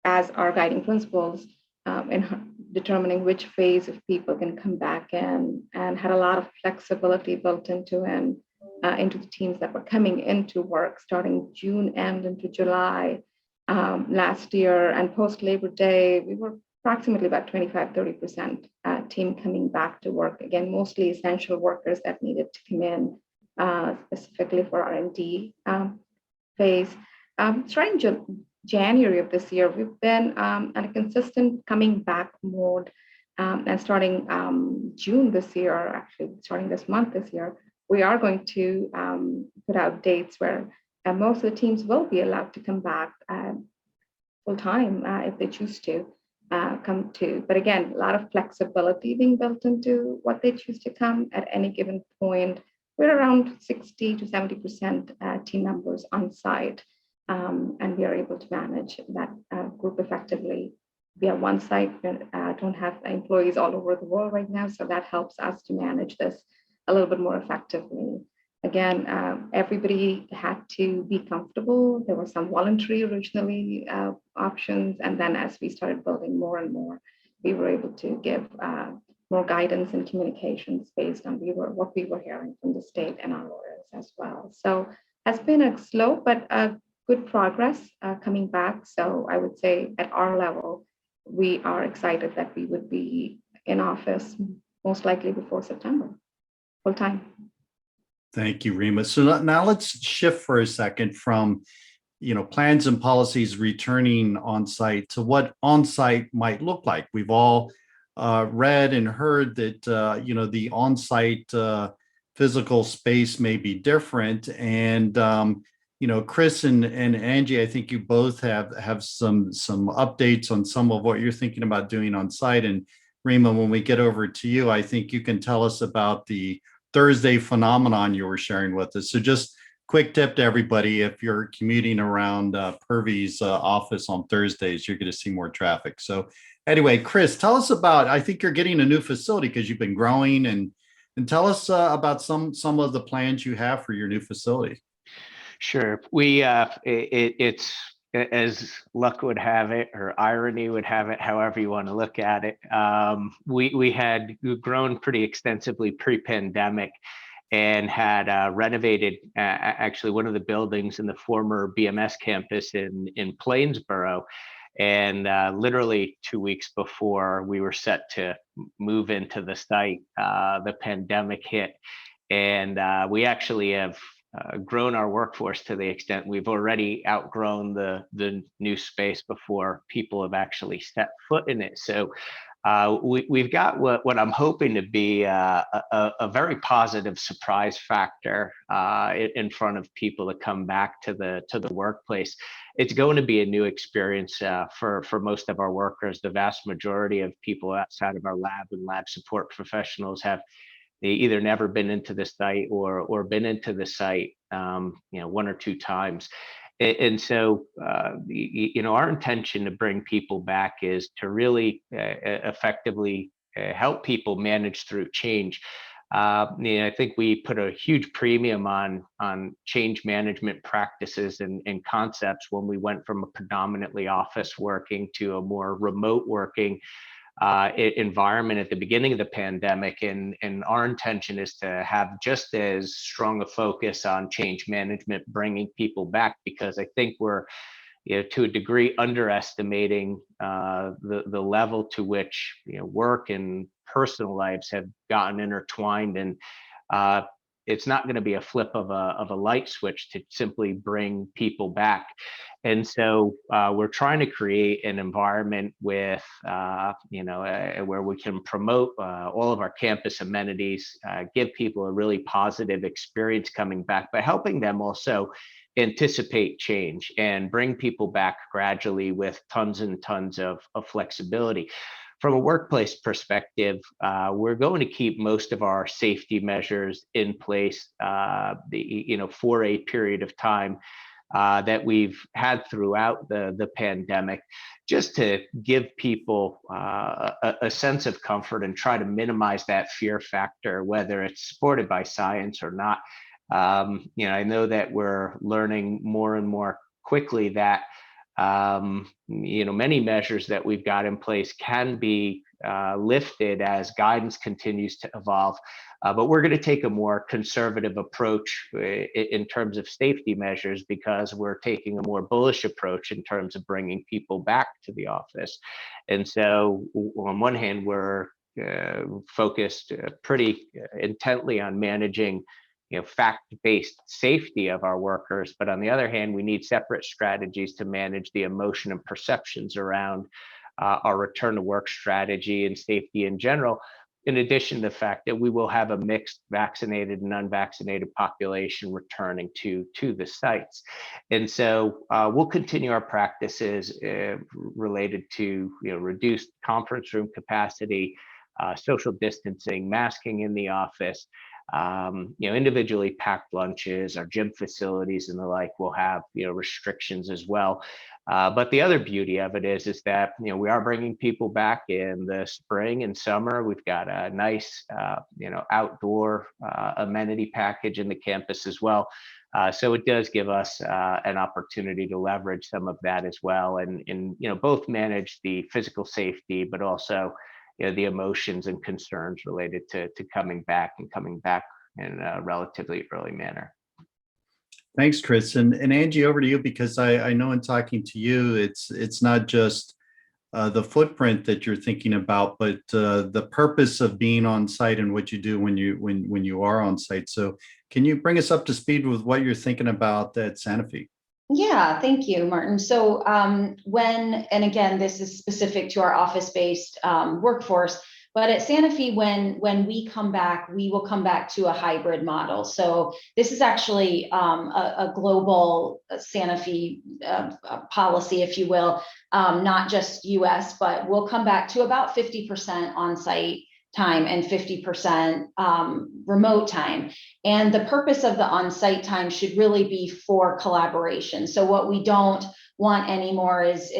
as our guiding principles in determining which phase of people can come back in, and had a lot of flexibility built into the teams that were coming into work starting June end into July last year. And post Labor Day, we were approximately about 25-30% team coming back to work. Again, mostly essential workers that needed to come in specifically for R&D phase. Starting January of this year, we've been on a consistent coming back mode. And starting June this year, actually starting this month this year, we are going to put out dates where most of the teams will be allowed to come back full time if they choose to come to. But again, a lot of flexibility being built into what they choose to come at any given point. We're around 60 to 70% team members on site, and we are able to manage that group effectively. We have one site, we don't have employees all over the world right now, so that helps us to manage this a little bit more effectively. Again, everybody had to be comfortable. There were some voluntary originally options, and then as we started building more and more, we were able to give more guidance and communications based on what we were hearing from the state and our lawyers as well. So has been a slow but good progress coming back. So I would say at our level, we are excited that we would be in office most likely before September, full time. Thank you, Rima. So now let's shift for a second from, plans and policies returning on site to what on site might look like. We've all read and heard that, the on site physical space may be different. And, Chris and Angie, I think you both have some updates on some of what you're thinking about doing on site. And Rima, when we get over to you, I think you can tell us about the Thursday phenomenon you were sharing with us. So just quick tip to everybody, if you're commuting around Purvy's office on Thursdays, you're going to see more traffic. So anyway, Chris, tell us about, I think you're getting a new facility because you've been growing, and tell us about some of the plans you have for your new facility. Sure. We it's as luck would have it, or irony would have it, however you want to look at it. We had grown pretty extensively pre-pandemic and had renovated actually one of the buildings in the former BMS campus in Plainsboro. And literally 2 weeks before we were set to move into the site, the pandemic hit. And we actually have grown our workforce to the extent we've already outgrown the new space before people have actually stepped foot in it. So we've got what I'm hoping to be a very positive surprise factor in front of people to come back to the workplace. It's going to be a new experience for most of our workers. The vast majority of people outside of our lab and lab support professionals have either never been into the site or been into the site, one or two times. And so, our intention to bring people back is to really effectively help people manage through change. I think we put a huge premium on change management practices and concepts when we went from a predominantly office working to a more remote working environment at the beginning of the pandemic, and our intention is to have just as strong a focus on change management, bringing people back, because I think we're to a degree underestimating the level to which work and personal lives have gotten intertwined, and it's not going to be a flip of a light switch to simply bring people back. And so we're trying to create an environment with, where we can promote all of our campus amenities, give people a really positive experience coming back, but helping them also anticipate change and bring people back gradually with tons and tons of flexibility. From a workplace perspective, we're going to keep most of our safety measures in place, for a period of time that we've had throughout the pandemic, just to give people a sense of comfort and try to minimize that fear factor, whether it's supported by science or not. I know that we're learning more and more quickly that many measures that we've got in place can be lifted as guidance continues to evolve. But we're going to take a more conservative approach in terms of safety measures, because we're taking a more bullish approach in terms of bringing people back to the office. And so on one hand, we're focused pretty intently on managing fact-based safety of our workers. But on the other hand, we need separate strategies to manage the emotion and perceptions around our return to work strategy and safety in general, in addition to the fact that we will have a mixed vaccinated and unvaccinated population returning to the sites. And so we'll continue our practices related to reduced conference room capacity, social distancing, masking in the office, individually packed lunches. Our gym facilities and the like will have restrictions as well. But the other beauty of it is that we are bringing people back in the spring and summer. We've got a nice outdoor amenity package in the campus as well. So it does give us an opportunity to leverage some of that as well, and both manage the physical safety, but also the emotions and concerns related to coming back in a relatively early manner. Thanks, Chris. And Angie, over to you, because I know in talking to you, it's not just the footprint that you're thinking about, but the purpose of being on site and what you do when you are on site. So can you bring us up to speed with what you're thinking about at Sanofi? Yeah, thank you, Martin. So and again, this is specific to our office-based workforce, but at Sanofi, when we come back, we will come back to a hybrid model. So this is actually a global Sanofi policy, if you will, not just US, but we'll come back to about 50% on-site time and 50% remote time. And the purpose of the on-site time should really be for collaboration. So what we don't want anymore is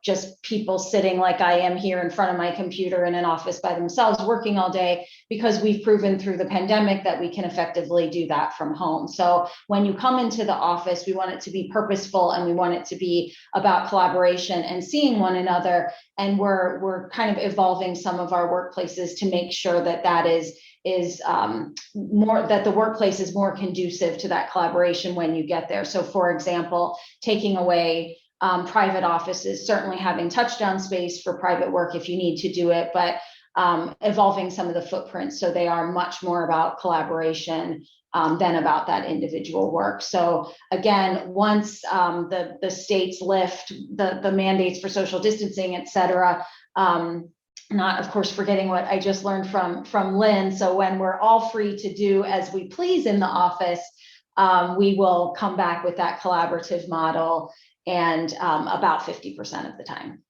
just people sitting like I am here in front of my computer in an office by themselves working all day, because we've proven through the pandemic that we can effectively do that from home. So when you come into the office, we want it to be purposeful, and we want it to be about collaboration and seeing one another. And we're kind of evolving some of our workplaces to make sure that is more, that the workplace is more conducive to that collaboration when you get there. So for example, taking away private offices, certainly having touchdown space for private work if you need to do it, but evolving some of the footprints so they are much more about collaboration than about that individual work. So again, once the states lift the mandates for social distancing, et cetera, not, of course, forgetting what I just learned from Lynn. So when we're all free to do as we please in the office, we will come back with that collaborative model, and about 50% of the time.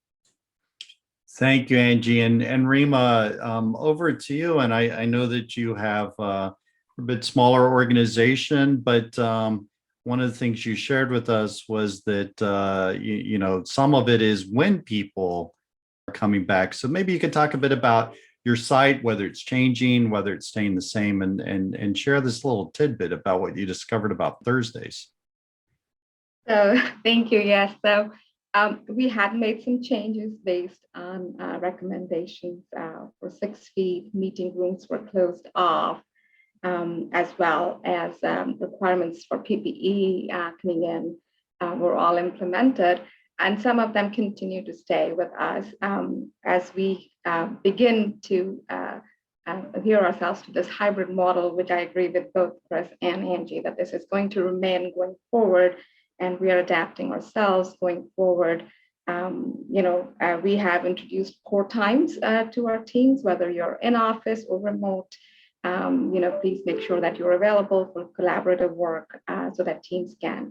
Thank you, Angie. And Rima, over to you. And I know that you have a bit smaller organization, but one of the things you shared with us was that, some of it is when people are coming back. So maybe you could talk a bit about your site, whether it's changing, whether it's staying the same, and share this little tidbit about what you discovered about Thursdays. So thank you. Yes. So we had made some changes based on recommendations for 6 feet. Meeting rooms were closed off, as well as requirements for PPE coming in were all implemented. And some of them continue to stay with us as we begin to adhere ourselves to this hybrid model, which I agree with both Chris and Angie that this is going to remain going forward, and we are adapting ourselves going forward. We have introduced core times to our teams, whether you're in office or remote. Please make sure that you're available for collaborative work so that teams can,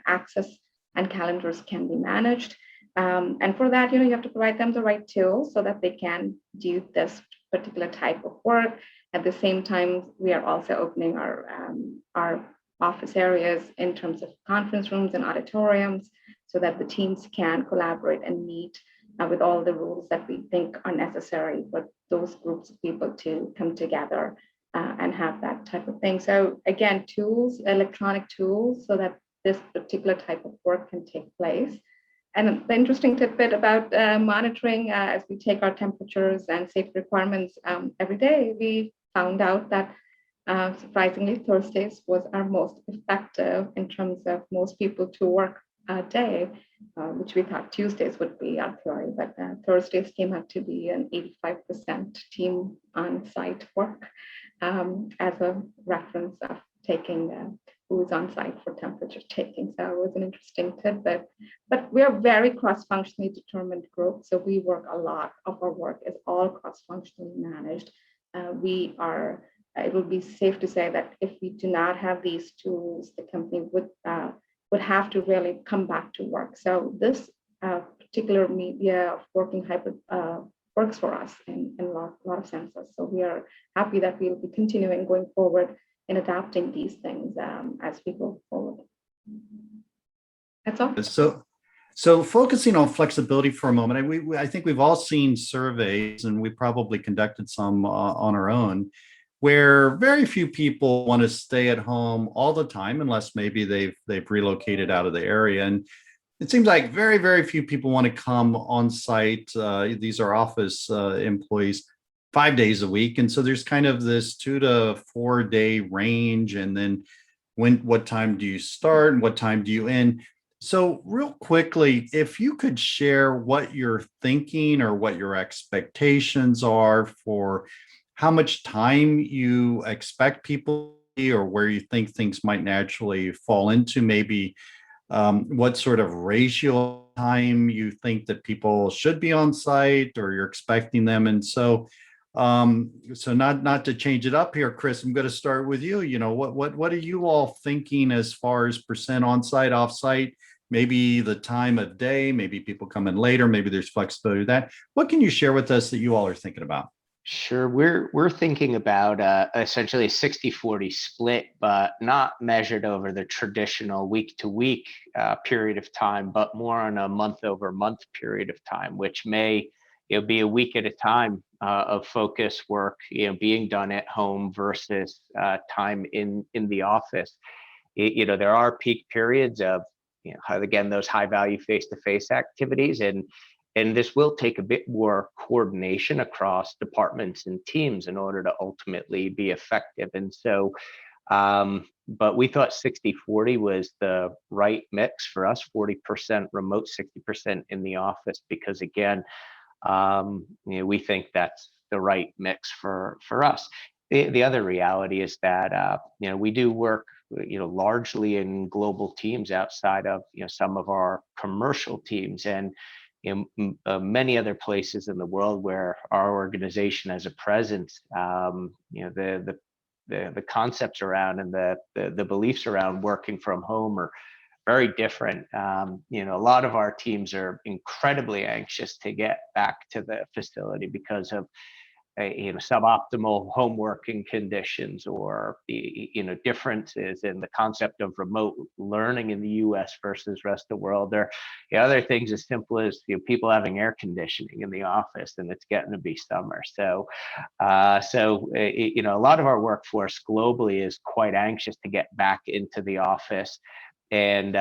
access and calendars can be managed. And for that, you have to provide them the right tools so that they can do this particular type of work. At the same time, we are also opening our office areas in terms of conference rooms and auditoriums so that the teams can collaborate and meet with all the rules that we think are necessary for those groups of people to come together and have that type of thing. So again, tools, electronic tools, so that this particular type of work can take place. And the interesting tidbit about monitoring as we take our temperatures and safety requirements every day, we found out that surprisingly, Thursdays was our most effective in terms of most people to work a day, which we thought Tuesdays would be our theory, but Thursdays came out to be an 85% team on-site work as a reference of taking who is on site for temperature taking. So it was an interesting tidbit. But we are very cross-functionally determined group. So we work a lot of our work is all cross-functionally managed. It would be safe to say that if we do not have these tools, the company would have to really come back to work. So this particular media of working hybrid works for us in a lot of senses. So we are happy that we will be continuing going forward in adapting these things as we go forward. That's all. So focusing on flexibility for a moment, I think we've all seen surveys, and we probably conducted some on our own, where very few people want to stay at home all the time unless maybe they've relocated out of the area. And it seems like very, very few people want to come on site. These are office employees 5 days a week. And so there's kind of this 2 to 4 day range. And then what time do you start and what time do you end? So real quickly, if you could share what you're thinking or what your expectations are for how much time you expect people to be, or where you think things might naturally fall into, maybe what sort of ratio time you think that people should be on site or you're expecting them. And so not to change it up here, Chris, I'm going to start with you. What are you all thinking as far as percent on site, off site, maybe the time of day, maybe people come in later, maybe there's flexibility to that. What can you share with us that you all are thinking about? Sure. We're thinking about essentially a 60-40 split, but not measured over the traditional week-to-week period of time, but more on a month-over-month period of time, which may be a week at a time of focus work being done at home versus time in the office. There are peak periods of again, those high value face-to-face activities, and this will take a bit more coordination across departments and teams in order to ultimately be effective. And so, but we thought 60-40 was the right mix for us, 40% remote, 60% in the office, because again, we think that's the right mix for us. The other reality is that, we do work largely in global teams outside of some of our commercial teams, and many other places in the world where our organization has a presence. The concepts around and the beliefs around working from home are very different. A lot of our teams are incredibly anxious to get back to the facility because of suboptimal home working conditions, or differences in the concept of remote learning in the U.S. versus rest of the world. There are other things as simple as people having air conditioning in the office, and it's getting to be summer. So a lot of our workforce globally is quite anxious to get back into the office, and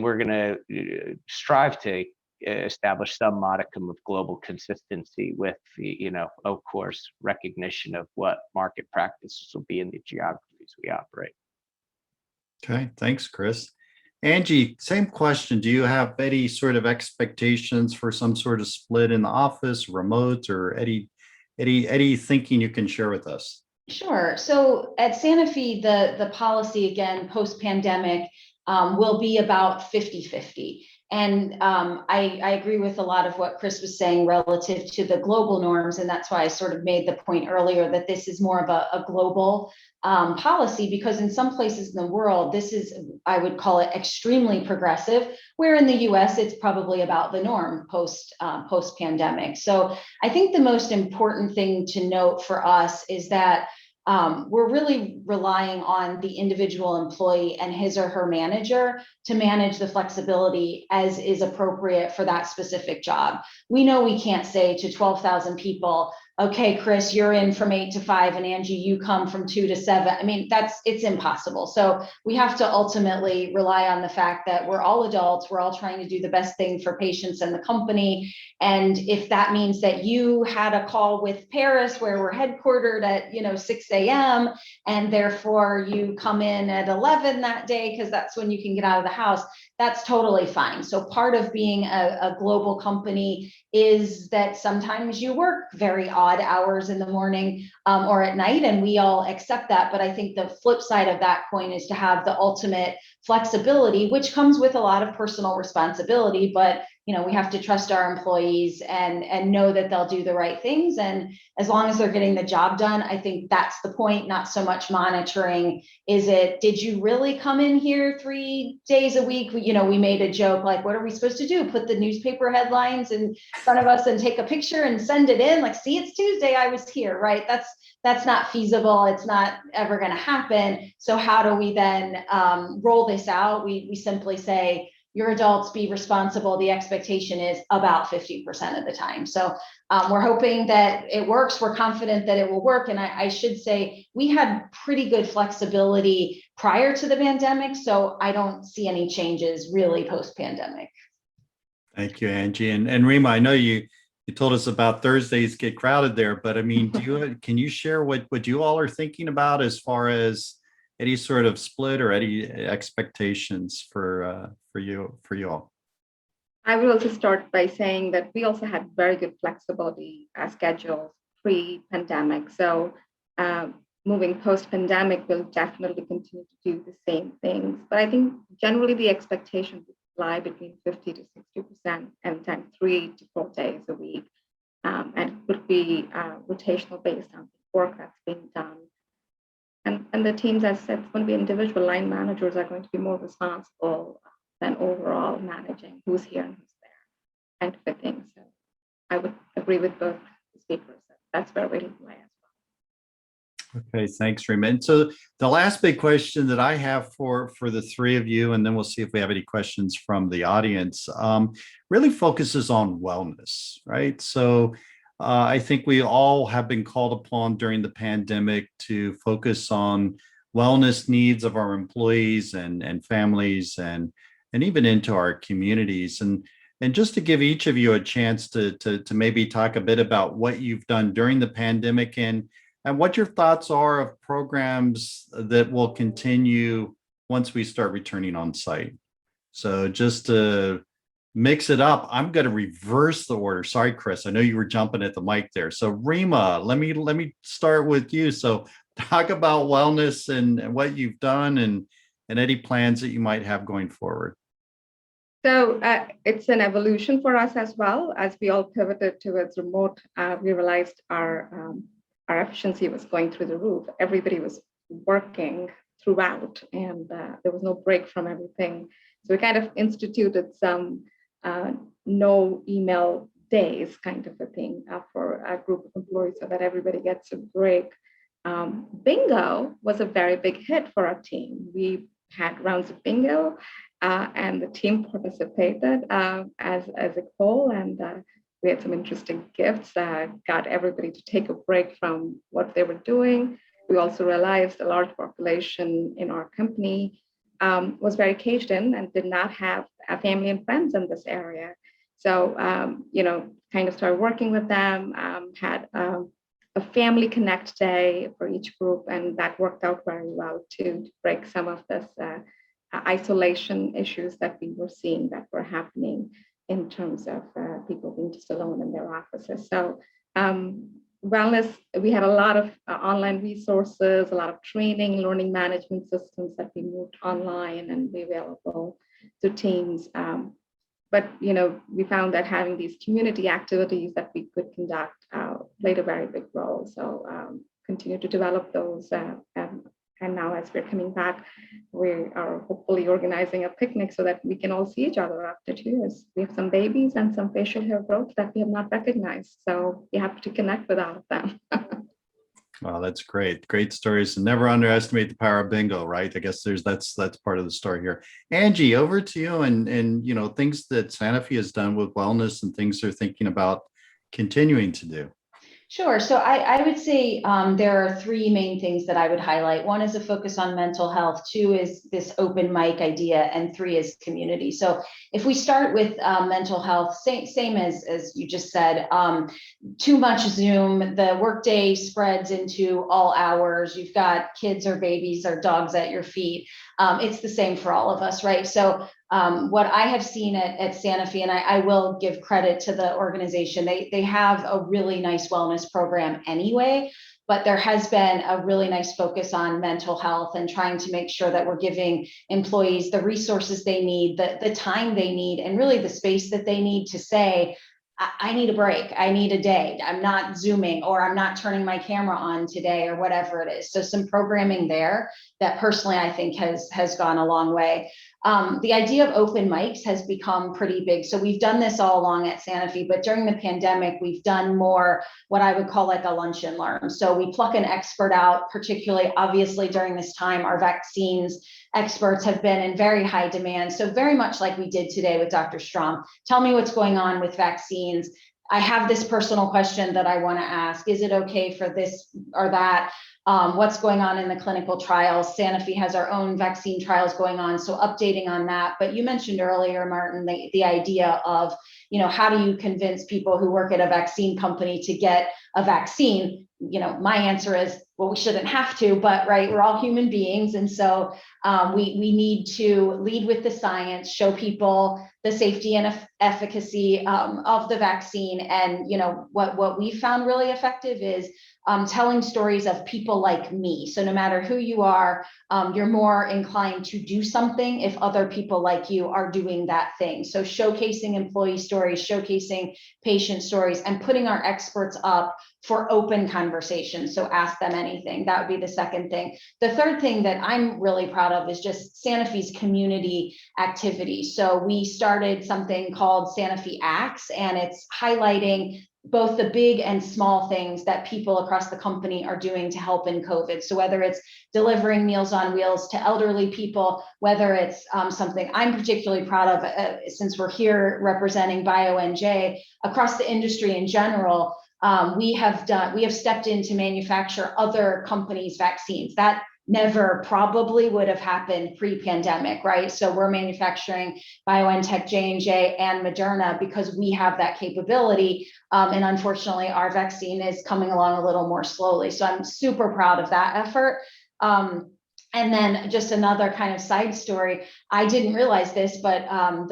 we're going to strive to establish some modicum of global consistency with the, of course, recognition of what market practices will be in the geographies we operate. Okay, thanks, Chris. Angie, same question. Do you have any sort of expectations for some sort of split in the office, remote, or any thinking you can share with us? Sure. So at Sanofi, the policy, again, post-pandemic, will be about 50-50. And I agree with a lot of what Chris was saying relative to the global norms. And that's why I sort of made the point earlier that this is more of a global policy, because in some places in the world, this is, I would call it extremely progressive, where in the US, it's probably about the norm post pandemic. So I think the most important thing to note for us is that we're really relying on the individual employee and his or her manager to manage the flexibility as is appropriate for that specific job. We know we can't say to 12,000 people, okay, Chris, you're in from 8 to 5 and Angie, you come from 2 to 7. I mean, it's impossible. So we have to ultimately rely on the fact that we're all adults. We're all trying to do the best thing for patients and the company. And if that means that you had a call with Paris where we're headquartered at 6 a.m. and therefore you come in at 11 that day because that's when you can get out of the house, that's totally fine. So part of being a global company is that sometimes you work very odd hours in the morning or at night, and we all accept that. But I think the flip side of that coin is to have the ultimate flexibility, which comes with a lot of personal responsibility. But we have to trust our employees and know that they'll do the right things. And as long as they're getting the job done, I think that's the point, not so much monitoring. Did you really come in here 3 days a week? We made a joke, like, what are we supposed to do? Put the newspaper headlines in front of us and take a picture and send it in? Like, see, it's Tuesday, I was here, right? That's not feasible. It's not ever going to happen. So how do we then roll this out? We simply say, your adults, be responsible. The expectation is about 50% of the time. So we're hoping that it works. We're confident that it will work. And I should say, we had pretty good flexibility prior to the pandemic. So I don't see any changes really post-pandemic. Thank you, Angie. And Rima, I know you told us about Thursdays get crowded there, but I mean, can you share what you all are thinking about as far as any sort of split or any expectations for you all? I will also start by saying that we also had very good flexibility schedules pre-pandemic. So moving post-pandemic, we'll definitely continue to do the same things. But I think generally the expectation would lie between 50 to 60% and then 3 to 4 days a week. And it would be rotational based on the work that's being done. And the teams, as I said, it's going to be individual line managers are going to be more responsible than overall managing who's here and who's there kind of a thing. So I would agree with both the speakers. That's where we'll play as well. Okay, thanks, Rima. And so the last big question that I have for the three of you, and then we'll see if we have any questions from the audience, really focuses on wellness, right? So I think we all have been called upon during the pandemic to focus on wellness needs of our employees and families and even into our communities. And just to give each of you a chance to maybe talk a bit about what you've done during the pandemic and what your thoughts are of programs that will continue once we start returning on site. So just to mix it up, I'm going to reverse the order. Sorry, Chris, I know you were jumping at the mic there. So Rima, let me start with you. So talk about wellness and what you've done and any plans that you might have going forward. So it's an evolution for us as well. As we all pivoted towards remote, we realized our efficiency was going through the roof. Everybody was working throughout, and there was no break from everything. So we kind of instituted some no email days kind of a thing for a group of employees so that everybody gets a break. Bingo was a very big hit for our team. We had rounds of bingo and the team participated as a whole, and we had some interesting gifts that got everybody to take a break from what they were doing. We also realized a large population in our company was very caged in and did not have a family and friends in this area. So, kind of started working with them, had a family connect day for each group, and that worked out very well to break some of this isolation issues that we were seeing that were happening in terms of people being just alone in their offices. So wellness, we had a lot of online resources, a lot of training, learning management systems that we moved online and be available to teams. but we found that having these community activities that we could conduct played a very big role. So continue to develop those. And now as we're coming back, we are hopefully organizing a picnic so that we can all see each other after 2 years. We have some babies and some facial hair growth that we have not recognized. So we have to connect with all of them. Wow, that's great. Great stories. And never underestimate the power of bingo, right? I guess that's part of the story here. Angie, over to you, and things that Sanofi has done with wellness and things they're thinking about continuing to do. Sure. So I would say there are three main things that I would highlight. One is a focus on mental health. Two is this open mic idea. And three is community. So if we start with mental health, same as you just said, too much Zoom, the workday spreads into all hours. You've got kids or babies or dogs at your feet. It's the same for all of us, right? So what I have seen at Sanofi, and I will give credit to the organization, they have a really nice wellness program anyway, but there has been a really nice focus on mental health and trying to make sure that we're giving employees the resources they need, the time they need, and really the space that they need to say, I need a break. I need a day. I'm not Zooming, or I'm not turning my camera on today, or whatever it is. So some programming there that personally I think has gone a long way. The idea of open mics has become pretty big. So we've done this all along at Sanofi, but during the pandemic, we've done more what I would call like a lunch and learn. So we pluck an expert out, particularly obviously during this time, our vaccines experts have been in very high demand. So very much like we did today with Dr. Strom, tell me what's going on with vaccines. I have this personal question that I want to ask. Is it okay for this or that? What's going on in the clinical trials? Sanofi has our own vaccine trials going on, so updating on that. But you mentioned earlier, Martin, the idea of, how do you convince people who work at a vaccine company to get a vaccine? My answer is, well, we shouldn't have to, but right, we're all human beings. And so we need to lead with the science, show people the safety and efficacy of the vaccine. And, what we found really effective is telling stories of people like me. So no matter who you are, you're more inclined to do something if other people like you are doing that thing. So showcasing employee stories, showcasing patient stories, and putting our experts up for open conversation. So ask them anything. That would be the second thing. The third thing that I'm really proud of is just Sanofi's community activity. So we started something called Sanofi Acts, and it's highlighting both the big and small things that people across the company are doing to help in COVID. So whether it's delivering Meals on Wheels to elderly people, whether it's something I'm particularly proud of, since we're here representing BioNJ across the industry in general, we have stepped in to manufacture other companies' vaccines. That never probably would have happened pre-pandemic, right? So we're manufacturing BioNTech, J&J, and Moderna because we have that capability. And unfortunately, our vaccine is coming along a little more slowly. So I'm super proud of that effort. And then just another kind of side story. I didn't realize this, but I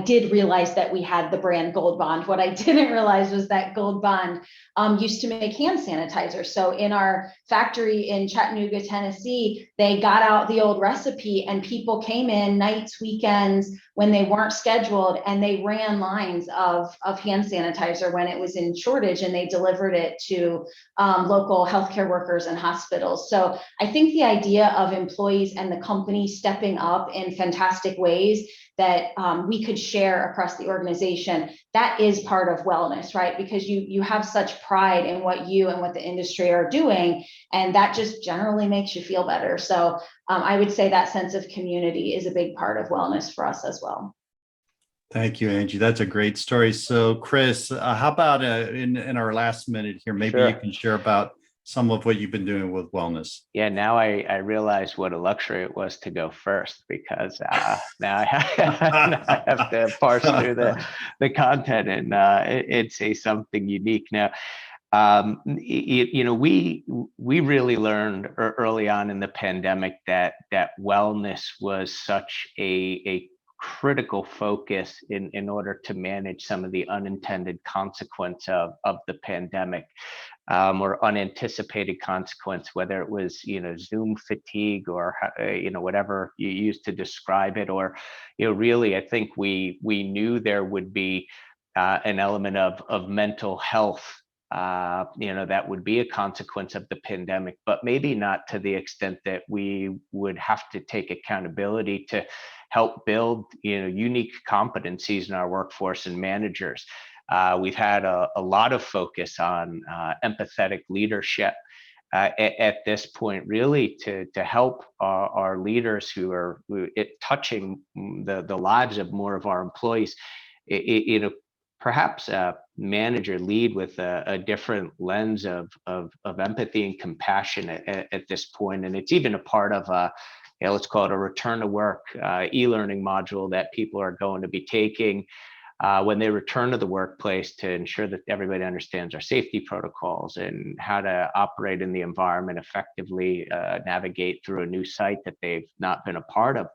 did realize that we had the brand Gold Bond. What I didn't realize was that Gold Bond used to make hand sanitizer. So in our factory in Chattanooga, Tennessee, they got out the old recipe, and people came in nights, weekends, when they weren't scheduled, and they ran lines of hand sanitizer when it was in shortage, and they delivered it to local healthcare workers and hospitals. So I think the idea of employees and the company stepping up in fantastic ways that we could share across the organization, that is part of wellness, right? Because you have such pride in what you and what the industry are doing, and that just generally makes you feel better. So I would say that sense of community is a big part of wellness for us as well. Thank you, Angie. That's a great story. So Chris, how about in our last minute here, maybe Sure. you can share about some of what you've been doing with wellness. Yeah, now I realize what a luxury it was to go first, because now I have to parse through the content and say something unique. Now, we really learned early on in the pandemic that wellness was such a critical focus in order to manage some of the unintended consequence of the pandemic, or unanticipated consequence, whether it was, Zoom fatigue or, whatever you used to describe it, or, really, I think we knew there would be an element of mental health, that would be a consequence of the pandemic, but maybe not to the extent that we would have to take accountability to help build, unique competencies in our workforce and managers. We've had a lot of focus on empathetic leadership at this point, really to help our leaders who are touching the lives of more of our employees, perhaps manage or lead with a different lens of empathy and compassion at this point. And it's even a part of let's call it a return to work e-learning module that people are going to be taking when they return to the workplace, to ensure that everybody understands our safety protocols and how to operate in the environment effectively, navigate through a new site that they've not been a part of.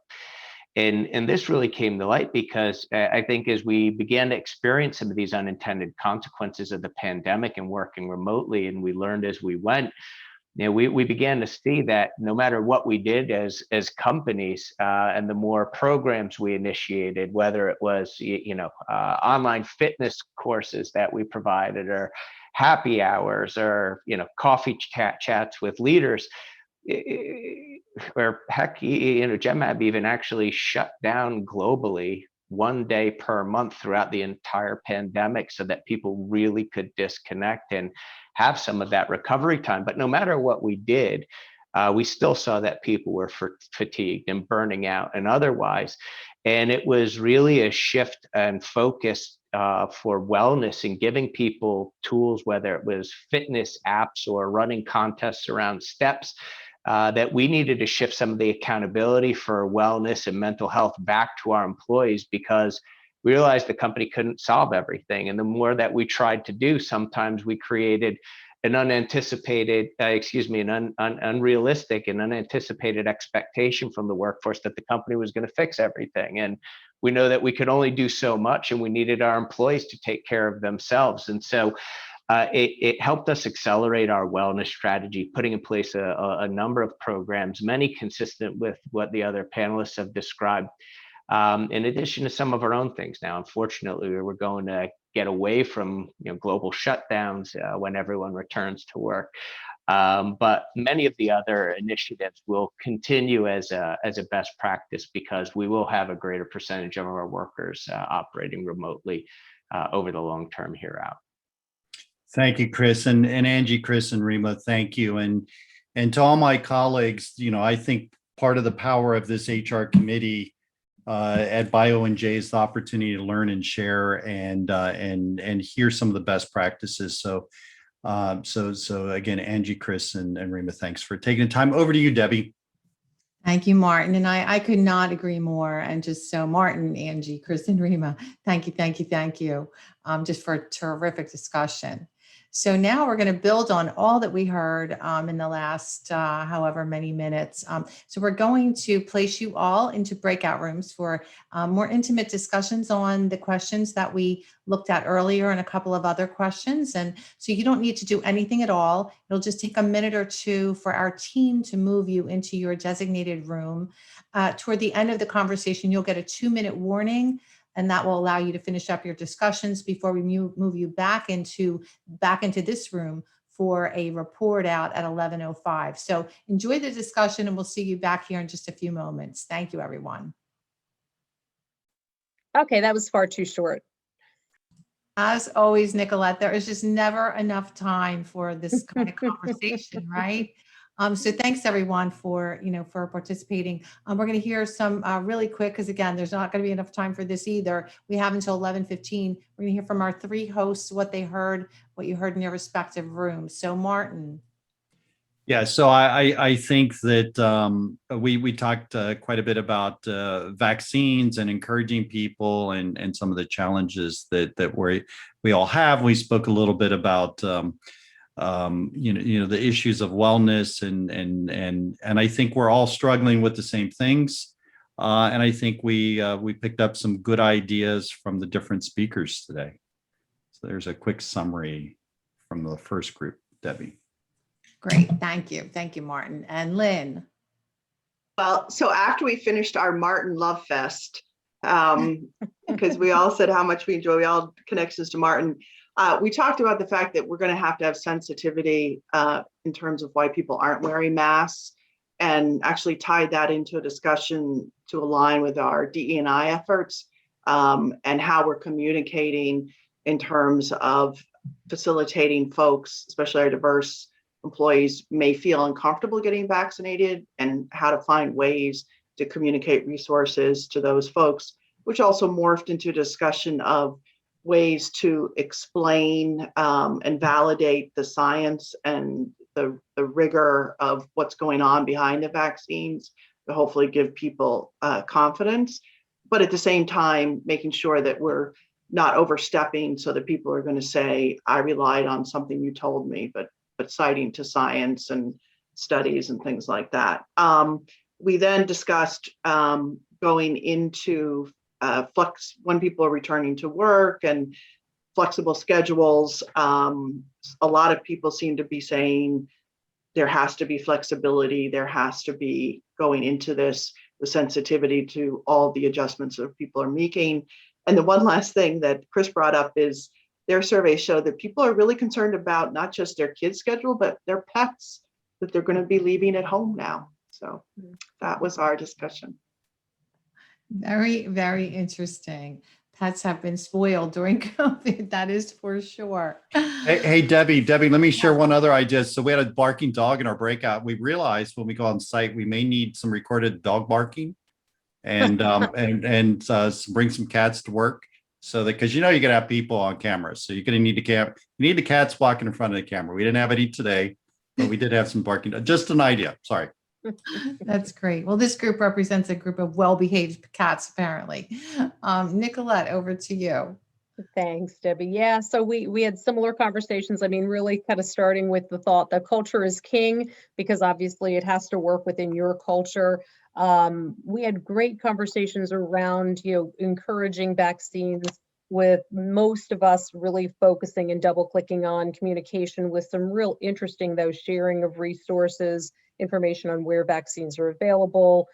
And this really came to light because I think as we began to experience some of these unintended consequences of the pandemic and working remotely, and we learned as we went, we began to see that no matter what we did as companies, and the more programs we initiated, whether it was online fitness courses that we provided, or happy hours, or coffee chats with leaders, or heck, GenMab even actually shut down globally 1 day per month throughout the entire pandemic, so that people really could disconnect and have some of that recovery time. But no matter what we did, we still saw that people were fatigued and burning out and otherwise. And it was really a shift and focus for wellness and giving people tools, whether it was fitness apps or running contests around steps, that we needed to shift some of the accountability for wellness and mental health back to our employees, because we realized the company couldn't solve everything. And the more that we tried to do, sometimes we created an unanticipated, unrealistic and unanticipated expectation from the workforce that the company was going to fix everything. And we know that we could only do so much, and we needed our employees to take care of themselves. And so it helped us accelerate our wellness strategy, putting in place a number of programs, many consistent with what the other panelists have described, in addition to some of our own things. Now, unfortunately, we're going to get away from global shutdowns when everyone returns to work. But many of the other initiatives will continue as a best practice, because we will have a greater percentage of our workers operating remotely over the long term here out. Thank you, Chris, and Angie, Chris, and Rima. Thank you, and to all my colleagues. I think part of the power of this HR committee at BioNJ is the opportunity to learn and share and hear some of the best practices. So again, Angie, Chris, and Rima, thanks for taking the time. Over to you, Debbie. Thank you, Martin. And I could not agree more. And just so Martin, Angie, Chris, and Rima, thank you. Just for a terrific discussion. So now we're going to build on all that we heard in the last however many minutes. So we're going to place you all into breakout rooms for more intimate discussions on the questions that we looked at earlier, and a couple of other questions. And so you don't need to do anything at all. It'll just take a minute or two for our team to move you into your designated room. Toward the end of the conversation, you'll get a 2-minute warning, and that will allow you to finish up your discussions before we move you back into this room for a report out at 11:05. So enjoy the discussion, and we'll see you back here in just a few moments. Thank you, everyone. Okay, that was far too short. As always, Nicolette, there is just never enough time for this kind of conversation, right? So thanks everyone for participating. We're going to hear some really quick, because again, there's not going to be enough time for this either. We have until 11:15. We're going to hear from our 3 hosts what you heard in their respective rooms. So Martin. Yeah, so I think that we talked quite a bit about vaccines and encouraging people and some of the challenges that we all have. We spoke a little bit about the issues of wellness and I think we're all struggling with the same things. And I think we picked up some good ideas from the different speakers today. So there's a quick summary from the first group, Debbie. Great. Thank you. Thank you, Martin. And Lynn. Well, so after we finished our Martin Love Fest, because we all said how much we enjoy, we all connections to Martin. We talked about the fact that we're going to have sensitivity in terms of why people aren't wearing masks, and actually tied that into a discussion to align with our DE&I efforts and how we're communicating in terms of facilitating folks, especially our diverse employees, may feel uncomfortable getting vaccinated, and how to find ways to communicate resources to those folks, which also morphed into a discussion of ways to explain and validate the science and the rigor of what's going on behind the vaccines to hopefully give people confidence, but at the same time, making sure that we're not overstepping so that people are going to say, I relied on something you told me, but citing to science and studies and things like that. We then discussed going into flex when people are returning to work and flexible schedules. A lot of people seem to be saying there has to be flexibility. There has to be going into this with sensitivity to all the adjustments that people are making. And the one last thing that Chris brought up is their surveys show that people are really concerned about not just their kids' schedule, but their pets that they're going to be leaving at home now. So that was our discussion. Very, very interesting. Pets have been spoiled during COVID. That is for sure. Hey, Debbie, let me share one other idea. So we had a barking dog in our breakout. We realized when we go on site, we may need some recorded dog barking and bring some cats to work. So that, because you're going to have people on camera, so you're going to need you need the cats walking in front of the camera. We didn't have any today, but we did have some barking. Just an idea. Sorry. That's great. Well, this group represents a group of well-behaved cats, apparently. Nicolette, over to you. Thanks, Debbie. Yeah, so we had similar conversations. I mean, really kind of starting with the thought that culture is king, because obviously it has to work within your culture. We had great conversations around, encouraging vaccines, with most of us really focusing and double clicking on communication, with some real interesting, though, sharing of resources, information on where vaccines are available,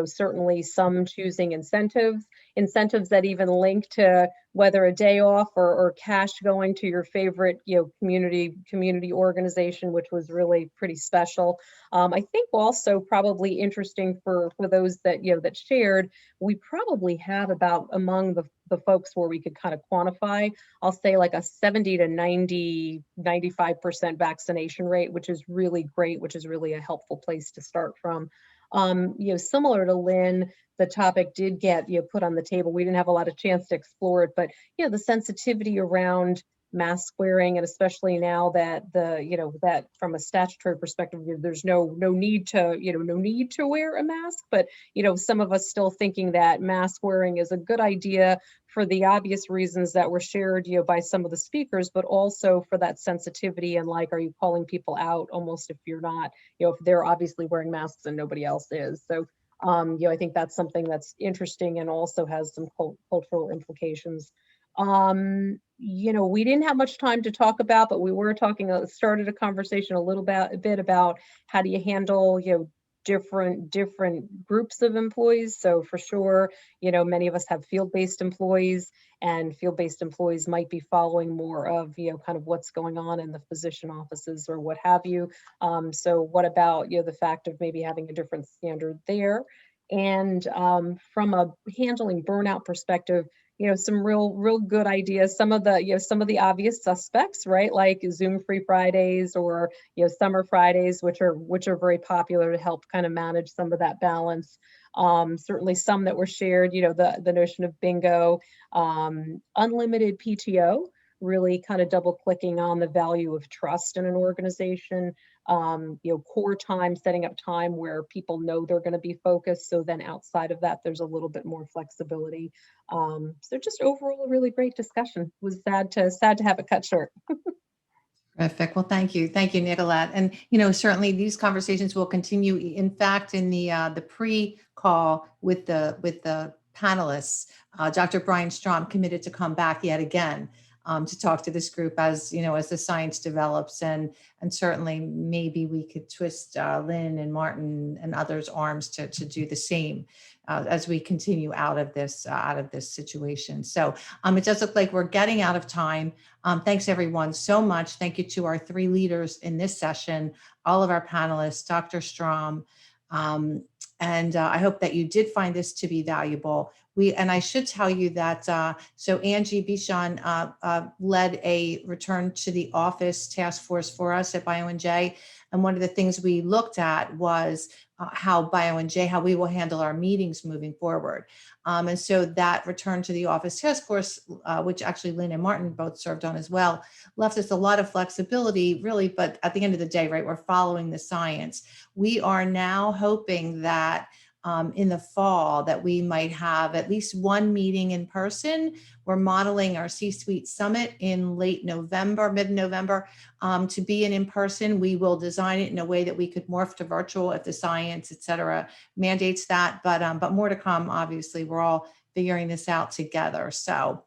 certainly some choosing incentives that even link to whether a day off or cash going to your favorite, community organization, which was really pretty special. I think also probably interesting for those that, that shared, we probably have about, among the folks where we could kind of quantify, I'll say like a 70 to 90, 95% vaccination rate, which is really great, which is really a helpful place to start from. Similar to Lynn, the topic did get put on the table. We didn't have a lot of chance to explore it, but the sensitivity around mask wearing, and especially now that that from a statutory perspective, there's no need to wear a mask, but some of us still thinking that mask wearing is a good idea for the obvious reasons that were shared by some of the speakers, but also for that sensitivity and like, are you calling people out almost if you're not, if they're obviously wearing masks and nobody else is. So I think that's something that's interesting and also has some cultural implications. We didn't have much time to talk about, but we were started a conversation a bit about how do you handle, different groups of employees. So for sure, many of us have field-based employees, and field-based employees might be following more of, kind of what's going on in the physician offices or what have you. So what about, the fact of maybe having a different standard there? And from a handling burnout perspective, some real good ideas. Some of the obvious suspects, right? Like Zoom free Fridays or, summer Fridays, which are very popular to help kind of manage some of that balance. Certainly some that were shared, the notion of bingo, unlimited PTO, really kind of double clicking on the value of trust in an organization. Core time, setting up time where people know they're going to be focused. So then outside of that, there's a little bit more flexibility. So just overall, a really great discussion. Was sad to have it cut short. Terrific. Well, thank you. Thank you, Nicolette. And, you know, certainly these conversations will continue. In fact, in the pre-call with the panelists, Dr. Brian Strom committed to come back yet again to talk to this group as, you know, as the science develops, and certainly maybe we could twist Lynn and Martin and others' arms to do the same as we continue out of this situation. So it does look like we're getting out of time. Thanks everyone so much. Thank you to our three leaders in this session, all of our panelists, Dr. Strom, and I hope that you did find this to be valuable. And I should tell you that, so Angie Bichon led a return to the office task force for us at BioNJ. And one of the things we looked at was how BioNJ, how we will handle our meetings moving forward. And so that return to the office task force, which actually Lynn and Martin both served on as well, left us a lot of flexibility, really. But at the end of the day, right, we're following the science. We are now hoping that in the fall that we might have at least one meeting in person. We're modeling our C-suite summit in late November, mid-November, to be in person. We will design it in a way that we could morph to virtual if the science, et cetera, mandates that. But more to come, obviously. We're all figuring this out together. So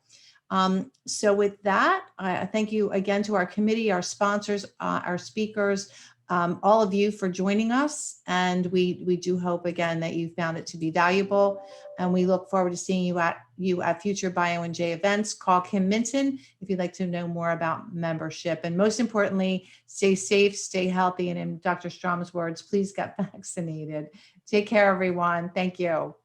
with that, I thank you again to our committee, our sponsors, our speakers, all of you for joining us. And we do hope again that you found it to be valuable. And we look forward to seeing you at future BioNJ events. Call Kim Minton if you'd like to know more about membership. And most importantly, stay safe, stay healthy. And in Dr. Strom's words, please get vaccinated. Take care, everyone. Thank you.